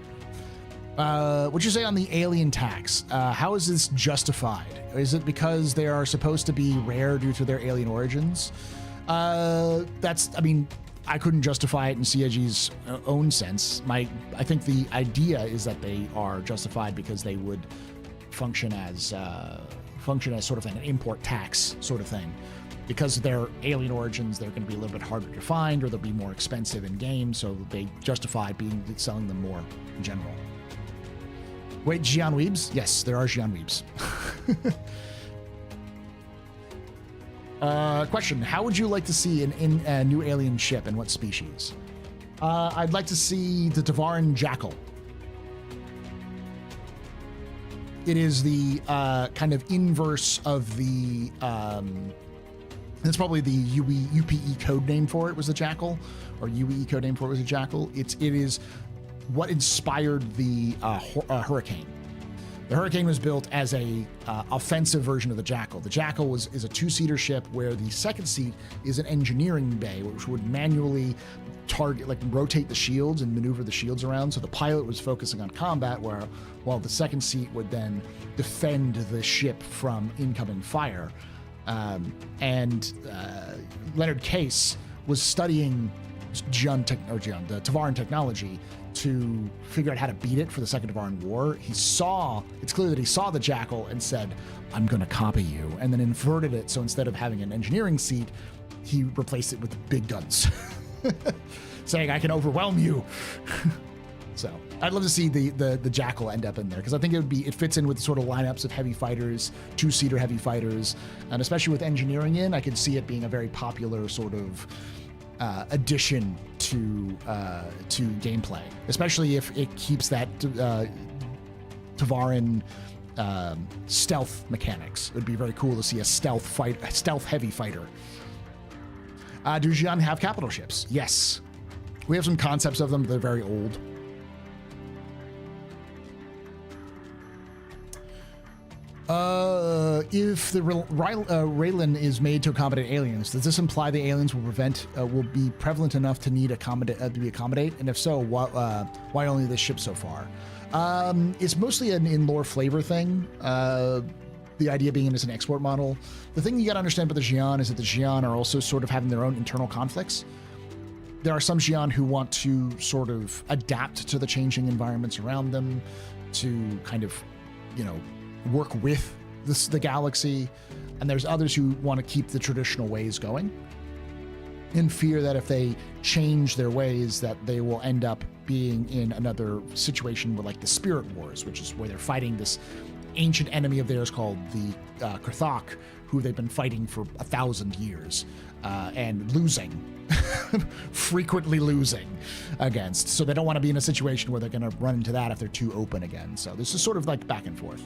What'd you say on the alien tax? How is this justified? Is it because they are supposed to be rare due to their alien origins? I mean, I couldn't justify it in CIG's own sense. I think the idea is that they are justified because they would function as sort of an import tax sort of thing. Because of their alien origins, they're going to be a little bit harder to find, or they'll be more expensive in game, so they justify selling them more in general. Wait, Xi'an Weebs? Yes, there are Xi'an Weebs. Question: how would you like to see a new alien ship, and what species? I'd like to see the Tavaran Jackal. It is the kind of inverse of the. That's probably the UPE code name for it was the Jackal, or UE code name for it was the Jackal. It is what inspired the Hurricane. The Hurricane was built as a offensive version of the Jackal. The Jackal is a two-seater ship where the second seat is an engineering bay, which would manually rotate the shields and maneuver the shields around. So the pilot was focusing on combat, while the second seat would then defend the ship from incoming fire. Leonard Case was studying the Tavaran technology to figure out how to beat it for the Second Tavaran War. It's clear that he saw the Jackal and said, I'm going to copy you, and then inverted it. So instead of having an engineering seat, he replaced it with big guns, saying, I can overwhelm you. So I'd love to see the Jackal end up in there, because I think it fits in with sort of lineups of heavy fighters, two-seater heavy fighters, and especially with engineering in, I could see it being a very popular sort of addition to gameplay, especially if it keeps that Tavaran stealth mechanics. It would be very cool to see a stealth heavy fighter. Do Xi'an have capital ships? Yes, we have some concepts of them. They're very old. If the Reily is made to accommodate aliens, does this imply the aliens will be prevalent enough to need to be accommodate? And if so, why only this ship so far? It's mostly an in-lore flavor thing. The idea being it's an export model. The thing you got to understand about the Xi'an is that the Xi'an are also sort of having their own internal conflicts. There are some Xi'an who want to sort of adapt to the changing environments around them, to kind of, work with the galaxy, and there's others who want to keep the traditional ways going, in fear that if they change their ways, that they will end up being in another situation with like the Spirit Wars, which is where they're fighting this ancient enemy of theirs called the Kurthak, who they've been fighting for 1,000 years and losing, frequently losing against. So they don't want to be in a situation where they're going to run into that if they're too open again. So this is sort of like back and forth.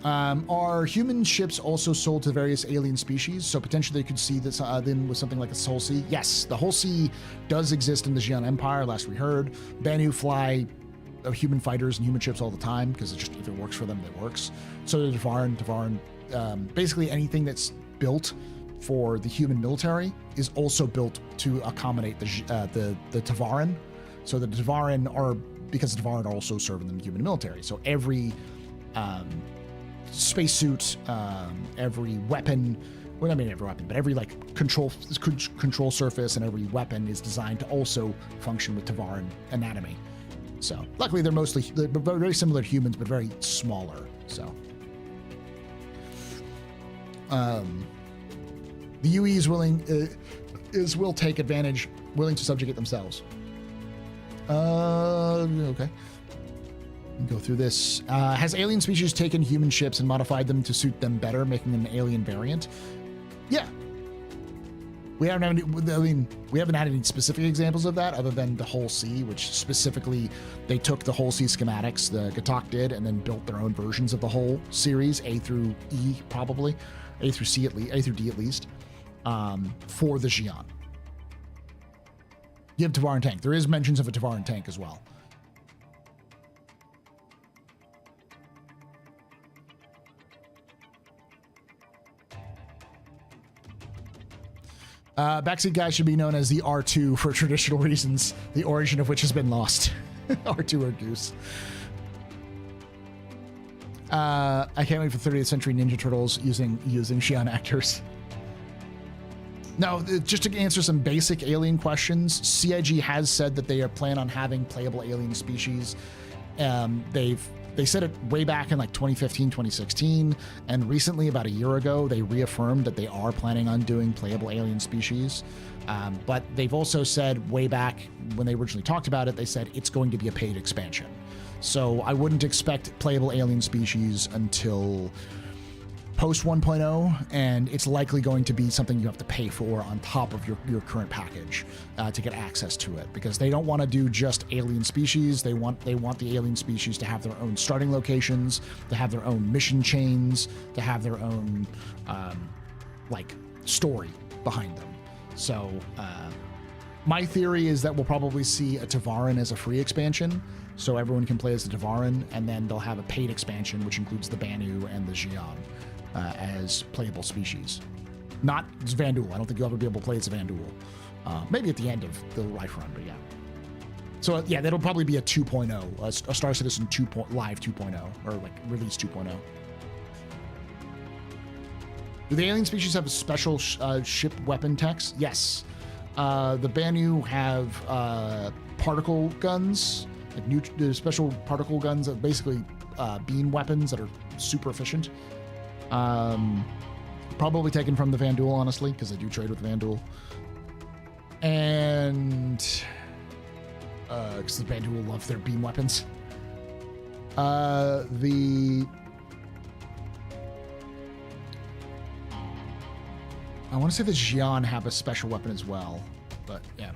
Are human ships also sold to various alien species? So potentially they could see this them with something like a Hull C. Yes, the Hull C does exist in the Xi'an Empire, last we heard. Banu fly human fighters and human ships all the time, because it's just, if it works for them, it works. So the Tavaran, basically anything that's built for the human military is also built to accommodate the Tavaran. So the Tavaran because the Tavaran are also serving the human military. So every spacesuit, every weapon, well, I mean every weapon, but every like control surface and every weapon is designed to also function with Tavaran anatomy. So luckily they're very similar to humans, but very smaller. So the UE is willing to subjugate themselves. Okay. Go through this. Has alien species taken human ships and modified them to suit them better, making them an alien variant? Yeah. We haven't had any specific examples of that other than the Hull C, which specifically they took the Hull C schematics, the G'tak did, and then built their own versions of the Hull series, A through E probably, A through D at least, for the Xi'an. You have Tavaran tank. There is mentions of a Tavaran tank as well. Backseat guy should be known as the R2 for traditional reasons, the origin of which has been lost. R2 or Goose. I can't wait for 30th Century Ninja Turtles using Xi'an actors. Now, just to answer some basic alien questions, CIG has said that they plan on having playable alien species. They said it way back in like 2015, 2016, and recently, about a year ago, they reaffirmed that they are planning on doing playable alien species. But they've also said way back when they originally talked about it, they said it's going to be a paid expansion. So I wouldn't expect playable alien species until post 1.0, and it's likely going to be something you have to pay for on top of your current package to get access to it, because they don't want to do just alien species. They want the alien species to have their own starting locations, to have their own mission chains, to have their own like story behind them. So my theory is that we'll probably see a Tavaran as a free expansion, so everyone can play as the Tavaran, and then they'll have a paid expansion which includes the Banu and the Xi'an as playable species. Not Vanduul. I don't think you'll ever be able to play as a Vanduul. Maybe at the end of the life run, but yeah. So yeah, that'll probably be a 2.0, a Star Citizen Live 2.0, or like release 2.0. Do the alien species have a special ship weapon techs? Yes. The Banu have particle guns, like special particle guns that basically beam weapons that are super efficient. Probably taken from the Vanduul, honestly, because I do trade with Vanduul. And because the Vanduul love their beam weapons. I want to say the Xi'an have a special weapon as well, but yeah.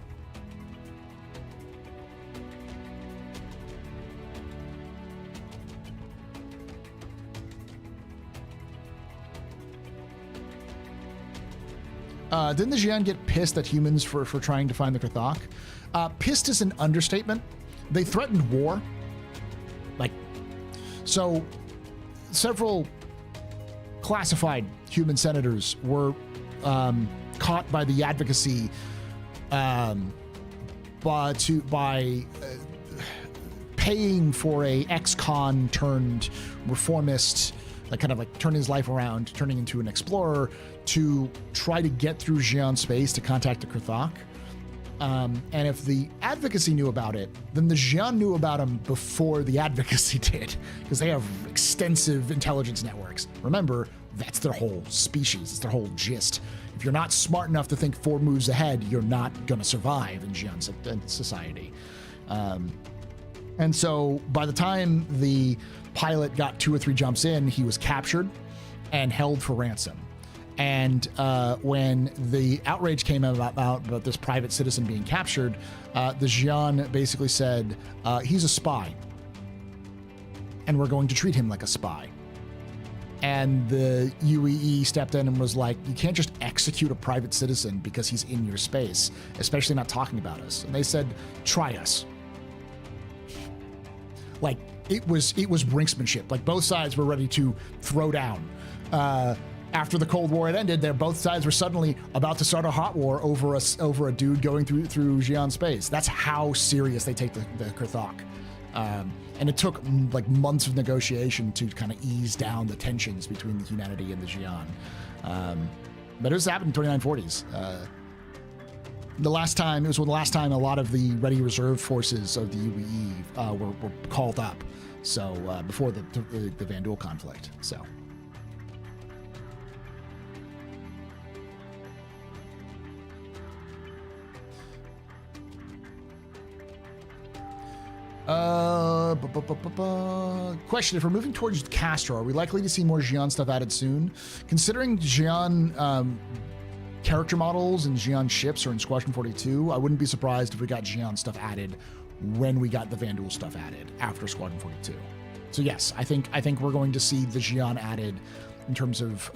Didn't the Xi'an get pissed at humans for trying to find the Krthok? Pissed is an understatement. They threatened war. Like, so several classified human senators were caught by the advocacy by paying for a ex-con turned reformist, like kind of like turning his life around, turning into an explorer, to try to get through Xi'an space to contact the Krthok. And if the advocacy knew about it, then the Xi'an knew about him before the advocacy did, because they have extensive intelligence networks. Remember, that's their whole species. It's their whole gist. If you're not smart enough to think 4 moves ahead, you're not going to survive in Xi'an society. And so by the time the pilot got 2 or 3 jumps in, he was captured and held for ransom. And when the outrage came about this private citizen being captured, the Xi'an basically said, he's a spy, and we're going to treat him like a spy. And the UAE stepped in and was like, you can't just execute a private citizen because he's in your space, especially not talking about us. And they said, try us. Like, it was brinksmanship. Like, both sides were ready to throw down. After the Cold War had ended, both sides were suddenly about to start a hot war over a dude going through Xi'an space. That's how serious they take the Krthok. And it took like months of negotiation to kind of ease down the tensions between the humanity and the Xi'an. But it was happened in the 2940s. It was the last time a lot of the ready reserve forces of the UAE were called up. So before the Vanduul conflict. So. Question: if we're moving towards Castro, are we likely to see more Xi'an stuff added soon? Considering Xi'an character models and Xi'an ships are in Squadron 42, I wouldn't be surprised if we got Xi'an stuff added when we got the Vanduul stuff added after Squadron 42. So yes, I think we're going to see the Xi'an added in terms of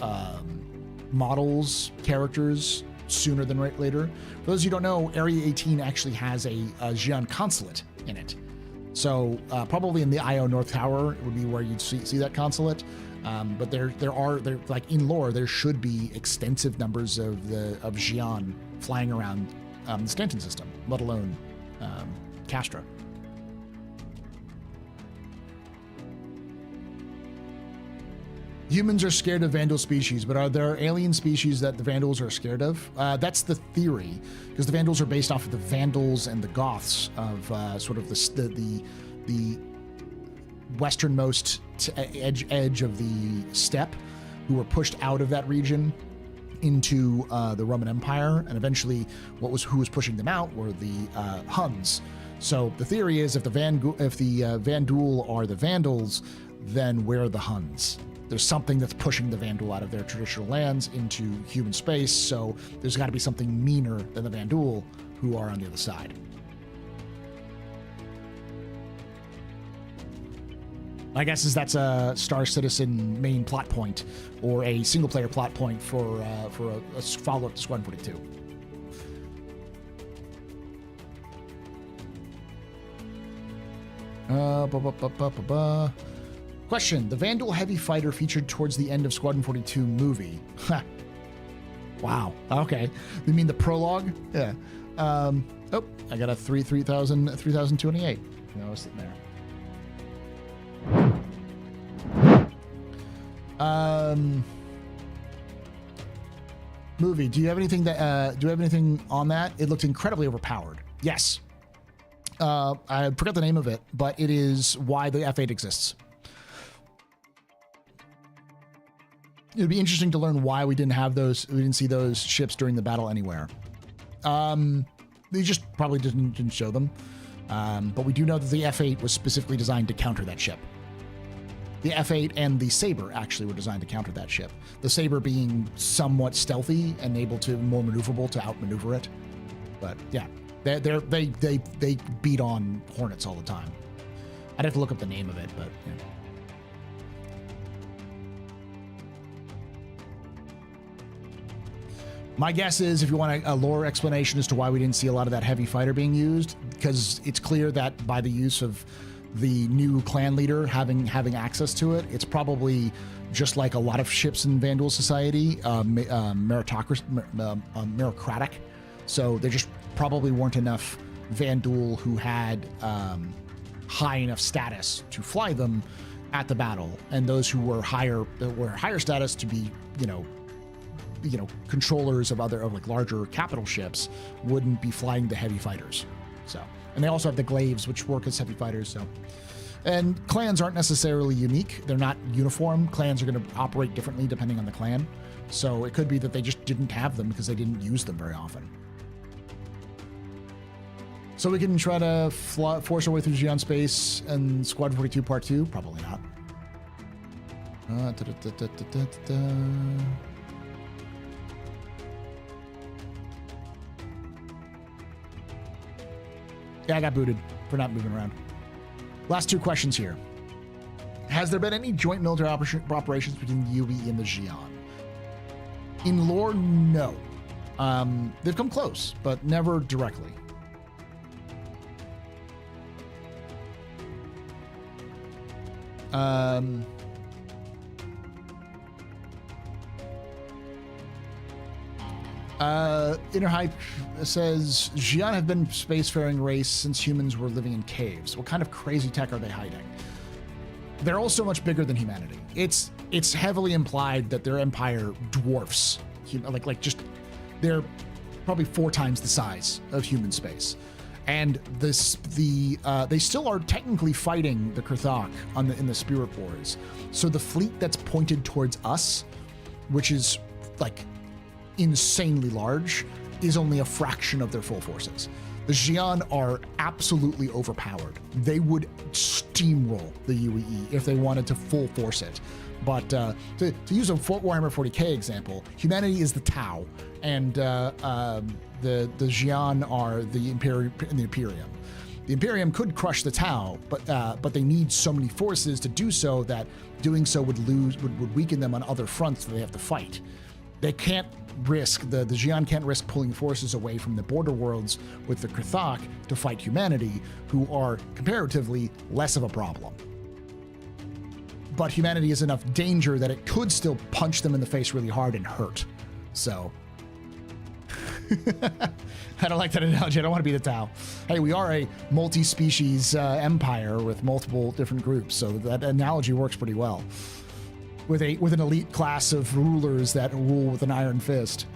models, characters, sooner than later. For those of you who don't know, Area 18 actually has a Xi'an consulate in it. So probably in the IO North Tower would be where you'd see that consulate. But there like in lore, there should be extensive numbers of Xi'an flying around the Stanton system, let alone Castra. Humans are scared of Vandal species, but are there alien species that the Vandals are scared of? That's the theory, because the Vandals are based off of the Vandals and the Goths of sort of the westernmost edge of the steppe, who were pushed out of that region into the Roman Empire, and eventually who was pushing them out were the Huns. So the theory is if the Vandul are the Vandals, then we're the Huns. There's something that's pushing the Vandal out of their traditional lands into human space, so there's got to be something meaner than the Vandul who are on the other side. My guess is that's a Star Citizen main plot point, or a single-player plot point for a follow-up to Squadron 42. Question: the Vandal heavy fighter featured towards the end of Squadron 42 movie. Wow. Okay. You mean the prologue? Yeah. Oh, I got a 3,228. I was sitting there. Movie. Do you have anything on that? It looked incredibly overpowered. Yes. I forgot the name of it, but it is why the F8 exists. It'd be interesting to learn why we didn't have those. We didn't see those ships during the battle anywhere. They just probably didn't show them. But we do know that the F8 was specifically designed to counter that ship. The F8 and the Saber actually were designed to counter that ship. The Saber being somewhat stealthy and able to more maneuverable to outmaneuver it. But yeah, they beat on Hornets all the time. I'd have to look up the name of it, but yeah. My guess is, if you want a lore explanation as to why we didn't see a lot of that heavy fighter being used, because it's clear that by the use of the new clan leader having access to it, it's probably just like a lot of ships in Vandal society, meritocratic. So there just probably weren't enough Vandal who had high enough status to fly them at the battle, and those who were higher status to be, controllers of like larger capital ships wouldn't be flying the heavy fighters. So, and they also have the glaives, which work as heavy fighters. So, and clans aren't necessarily unique. They're not uniform. Clans are going to operate differently depending on the clan. So it could be that they just didn't have them because they didn't use them very often. So we can try to force our way through Xi'an space and Squadron 42 Part 2? Probably not. Yeah, I got booted for not moving around. Last two questions here. Has there been any joint military operations between the UE and the Xi'an? In lore, no. They've come close, but never directly. Inner Hype says, Xi'an have been a spacefaring race since humans were living in caves. What kind of crazy tech are they hiding? They're also much bigger than humanity. It's heavily implied that their empire dwarfs, they're probably 4 times the size of human space. And they still are technically fighting the Kurthok in the Spirit Wars. So the fleet that's pointed towards us, which is like insanely large, is only a fraction of their full forces. The Xi'an are absolutely overpowered. They would steamroll the UEE if they wanted to full force it. But to use a Warhammer 40k example, humanity is the Tau, and the Xi'an are the Imperium. The Imperium could crush the Tau, but they need so many forces to do so that doing so would weaken them on other fronts that they have to fight. They can't risk, the Xi'an can't risk pulling forces away from the border worlds with the Kurthok to fight humanity, who are comparatively less of a problem. But humanity is enough danger that it could still punch them in the face really hard and hurt. So I don't like that analogy. I don't want to be the Tau. Hey, we are a multi-species empire with multiple different groups, so that analogy works pretty well. With an elite class of rulers that rule with an iron fist.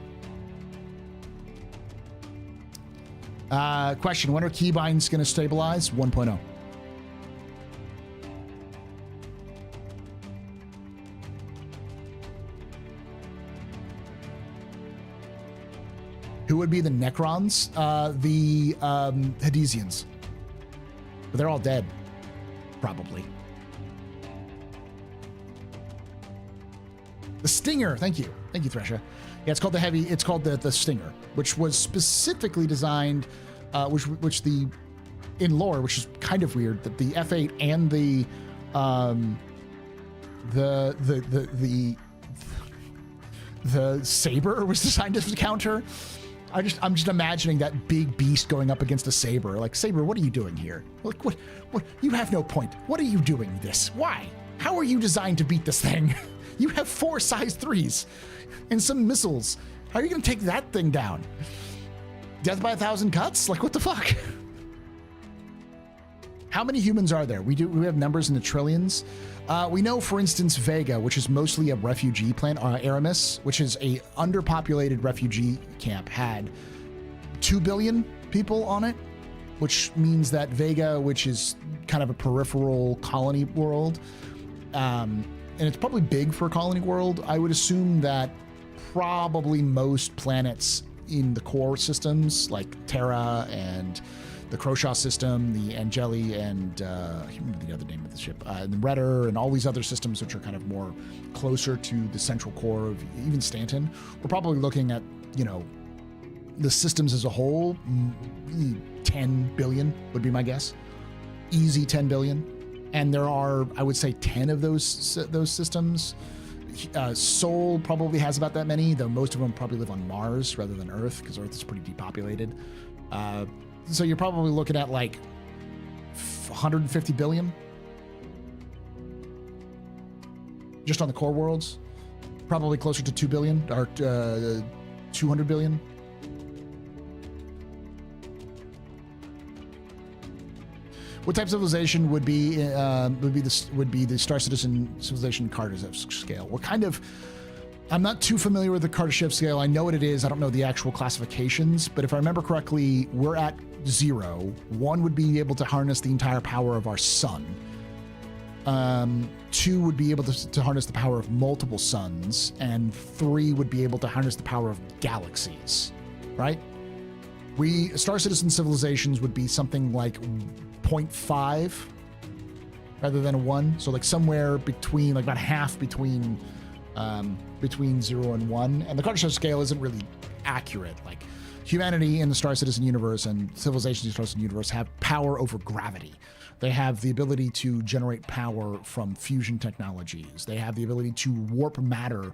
Question: when are keybinds going to stabilize? 1.0. Who would be the Necrons? The Hadesians. But they're all dead, probably. The Stinger. Thank you, Thresha. Yeah, it's called the Heavy. It's called the Stinger, which was specifically designed, which the in lore, which is kind of weird, that the F8 and the Saber was designed to counter. I'm just imagining that big beast going up against a Saber. Like, Saber, what are you doing here? Like, what? You have no point. What are you doing this? Why? How are you designed to beat this thing? You have 4 size 3s and some missiles. How are you going to take that thing down? Death by 1,000 cuts? Like, what the fuck? How many humans are there? We have numbers in the trillions. We know, for instance, Vega, which is mostly a refugee planet, Aramis, which is a underpopulated refugee camp, had 2 billion people on it, which means that Vega, which is kind of a peripheral colony world, and it's probably big for a colony world. I would assume that probably most planets in the core systems, like Terra and the Croshaw system, the Angeli, and I can't remember the other name of the ship, the Redder, and all these other systems which are kind of more closer to the central core of even Stanton. We're probably looking at, the systems as a whole, 10 billion would be my guess. Easy 10 billion. And there are, I would say, 10 of those systems. Sol probably has about that many, though most of them probably live on Mars rather than Earth, because Earth is pretty depopulated. So you're probably looking at like 150 billion just on the core worlds. Probably closer to 2 billion or 200 billion. What type of civilization would be the Star Citizen civilization Kardashev scale? What kind of? I'm not too familiar with the Kardashev scale. I know what it is. I don't know the actual classifications, but if I remember correctly, we're at 0. 1 would be able to harness the entire power of our sun. 2 would be able to harness the power of multiple suns, and 3 would be able to harness the power of galaxies. Right? Star Citizen civilizations would be something like 0.5 rather than a 1. So like somewhere between, like about half between 0 and 1. And the Kardashev scale isn't really accurate. Like humanity in the Star Citizen universe and civilizations in the Star Citizen universe have power over gravity. They have the ability to generate power from fusion technologies. They have the ability to warp matter,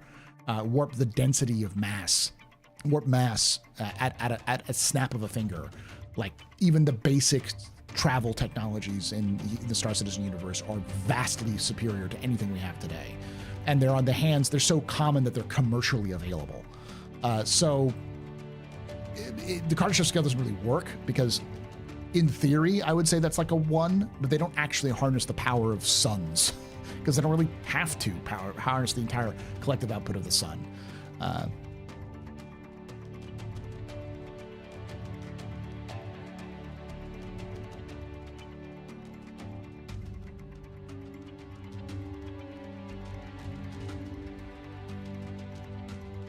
warp the density of mass, warp mass at a snap of a finger. Like even the basic travel technologies in the Star Citizen universe are vastly superior to anything we have today. And they're on the hands, they're so common that they're commercially available. So the Kardashev scale doesn't really work because in theory, I would say that's like a 1, but they don't actually harness the power of suns because they don't really have to harness the entire collective output of the sun.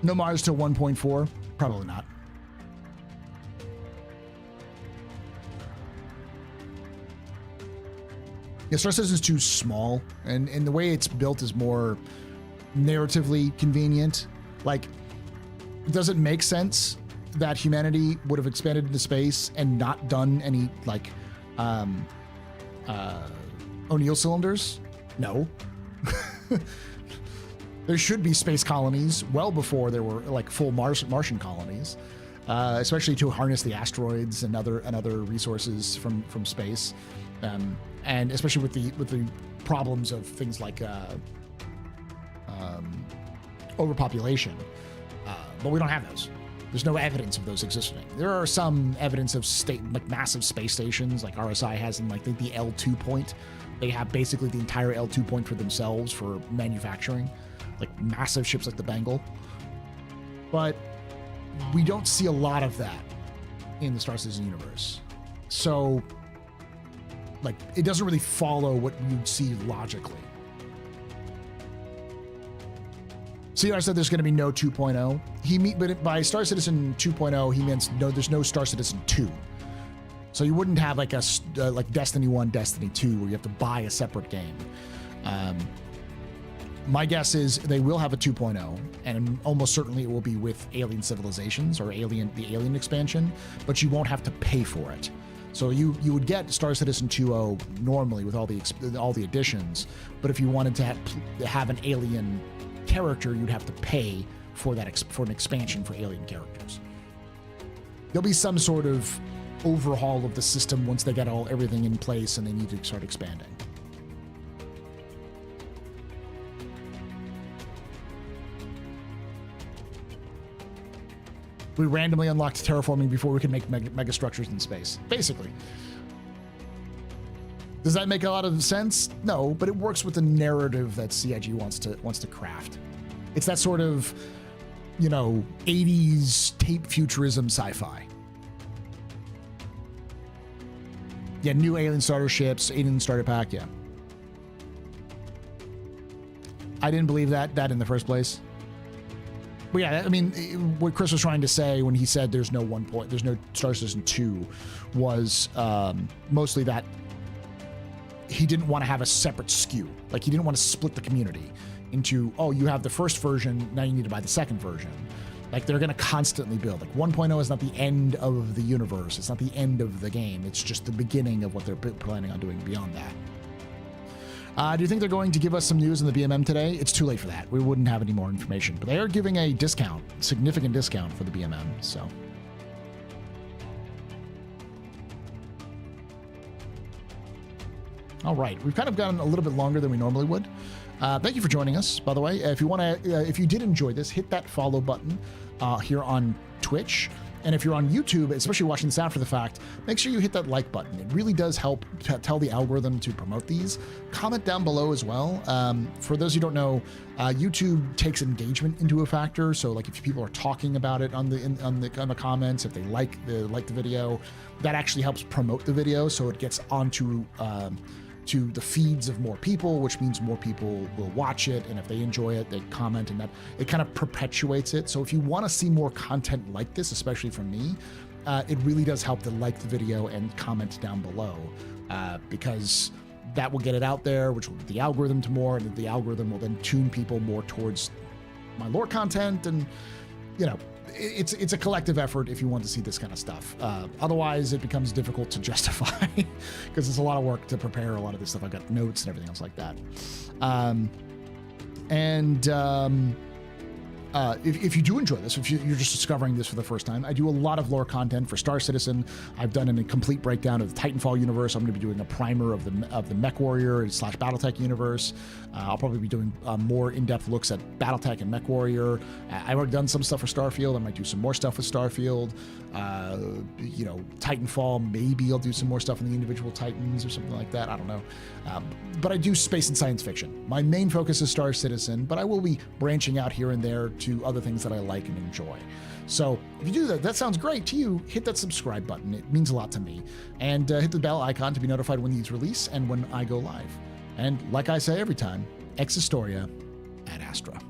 No Mars to 1.4? Probably not. Yeah, Star Citizen is too small, and the way it's built is more narratively convenient. Like, does it make sense that humanity would have expanded into space and not done any, like, O'Neill cylinders? No. There should be space colonies well before there were like full Martian colonies, especially to harness the asteroids and other resources from space, and especially with the problems of things like overpopulation. But we don't have those. There's no evidence of those existing. There are some evidence of like massive space stations, like RSI has in like the L2 point. They have basically the entire L2 point for themselves for manufacturing, like massive ships like the Bengal. But we don't see a lot of that in the Star Citizen universe. So, like, it doesn't really follow what you'd see logically. See, I said there's going to be no 2.0. But by Star Citizen 2.0, he means no. There's no Star Citizen 2. So you wouldn't have like like Destiny 1, Destiny 2, where you have to buy a separate game. My guess is they will have a 2.0, and almost certainly it will be with Alien Civilizations or the Alien expansion, but you won't have to pay for it. So you would get Star Citizen 2.0 normally with all the additions, but if you wanted to have an Alien character, you'd have to pay for an expansion for Alien characters. There'll be some sort of overhaul of the system once they get everything in place and they need to start expanding. We randomly unlocked terraforming before we could make mega structures in space. Basically. Does that make a lot of sense? No, but it works with the narrative that CIG wants to craft. It's that sort of, 80s tape futurism sci-fi. Yeah, new Alien starter ships, Alien starter pack, yeah. I didn't believe that in the first place. But yeah, I mean, what Chris was trying to say when he said there's no Star Citizen 2 was mostly that he didn't want to have a separate SKU. Like, he didn't want to split the community into, oh, you have the first version, now you need to buy the second version. Like, they're going to constantly build. Like, 1.0 is not the end of the universe. It's not the end of the game. It's just the beginning of what they're planning on doing beyond that. Do you think they're going to give us some news in the BMM today? It's too late for that. We wouldn't have any more information. But they are giving a discount, significant discount for the BMM, so. All right, we've kind of gone a little bit longer than we normally would. Thank you for joining us, by the way. If you did enjoy this, hit that follow button here on Twitch. And if you're on YouTube, especially watching this after the fact, make sure you hit that like button. It really does help tell the algorithm to promote these. Comment down below as well. For those who don't know, YouTube takes engagement into a factor. So, like, if people are talking about it on the comments, if they like the video, that actually helps promote the video, so it gets onto to the feeds of more people, which means more people will watch it, and if they enjoy it, they comment, and that it kind of perpetuates it. So if you want to see more content like this, especially from me, it really does help to like the video and comment down below, because that will get it out there, which will get the algorithm to more, and the algorithm will then tune people more towards my lore content, and it's a collective effort if you want to see this kind of stuff. Otherwise, it becomes difficult to justify because it's a lot of work to prepare a lot of this stuff. I've got notes and everything else like that. If you do enjoy this, if you're just discovering this for the first time, I do a lot of lore content for Star Citizen. I've done a complete breakdown of the Titanfall universe. I'm going to be doing a primer of the Mech Warrior / BattleTech universe. I'll probably be doing more in-depth looks at BattleTech and Mech Warrior. I've already done some stuff for Starfield. I might do some more stuff with Starfield. Titanfall, maybe I'll do some more stuff in the individual Titans or something like that. I don't know. But I do space and science fiction. My main focus is Star Citizen, but I will be branching out here and there to other things that I like and enjoy. So if you do that sounds great to you, hit that subscribe button. It means a lot to me. And hit the bell icon to be notified when these release and when I go live. And like I say every time, ex Historia ad Astra.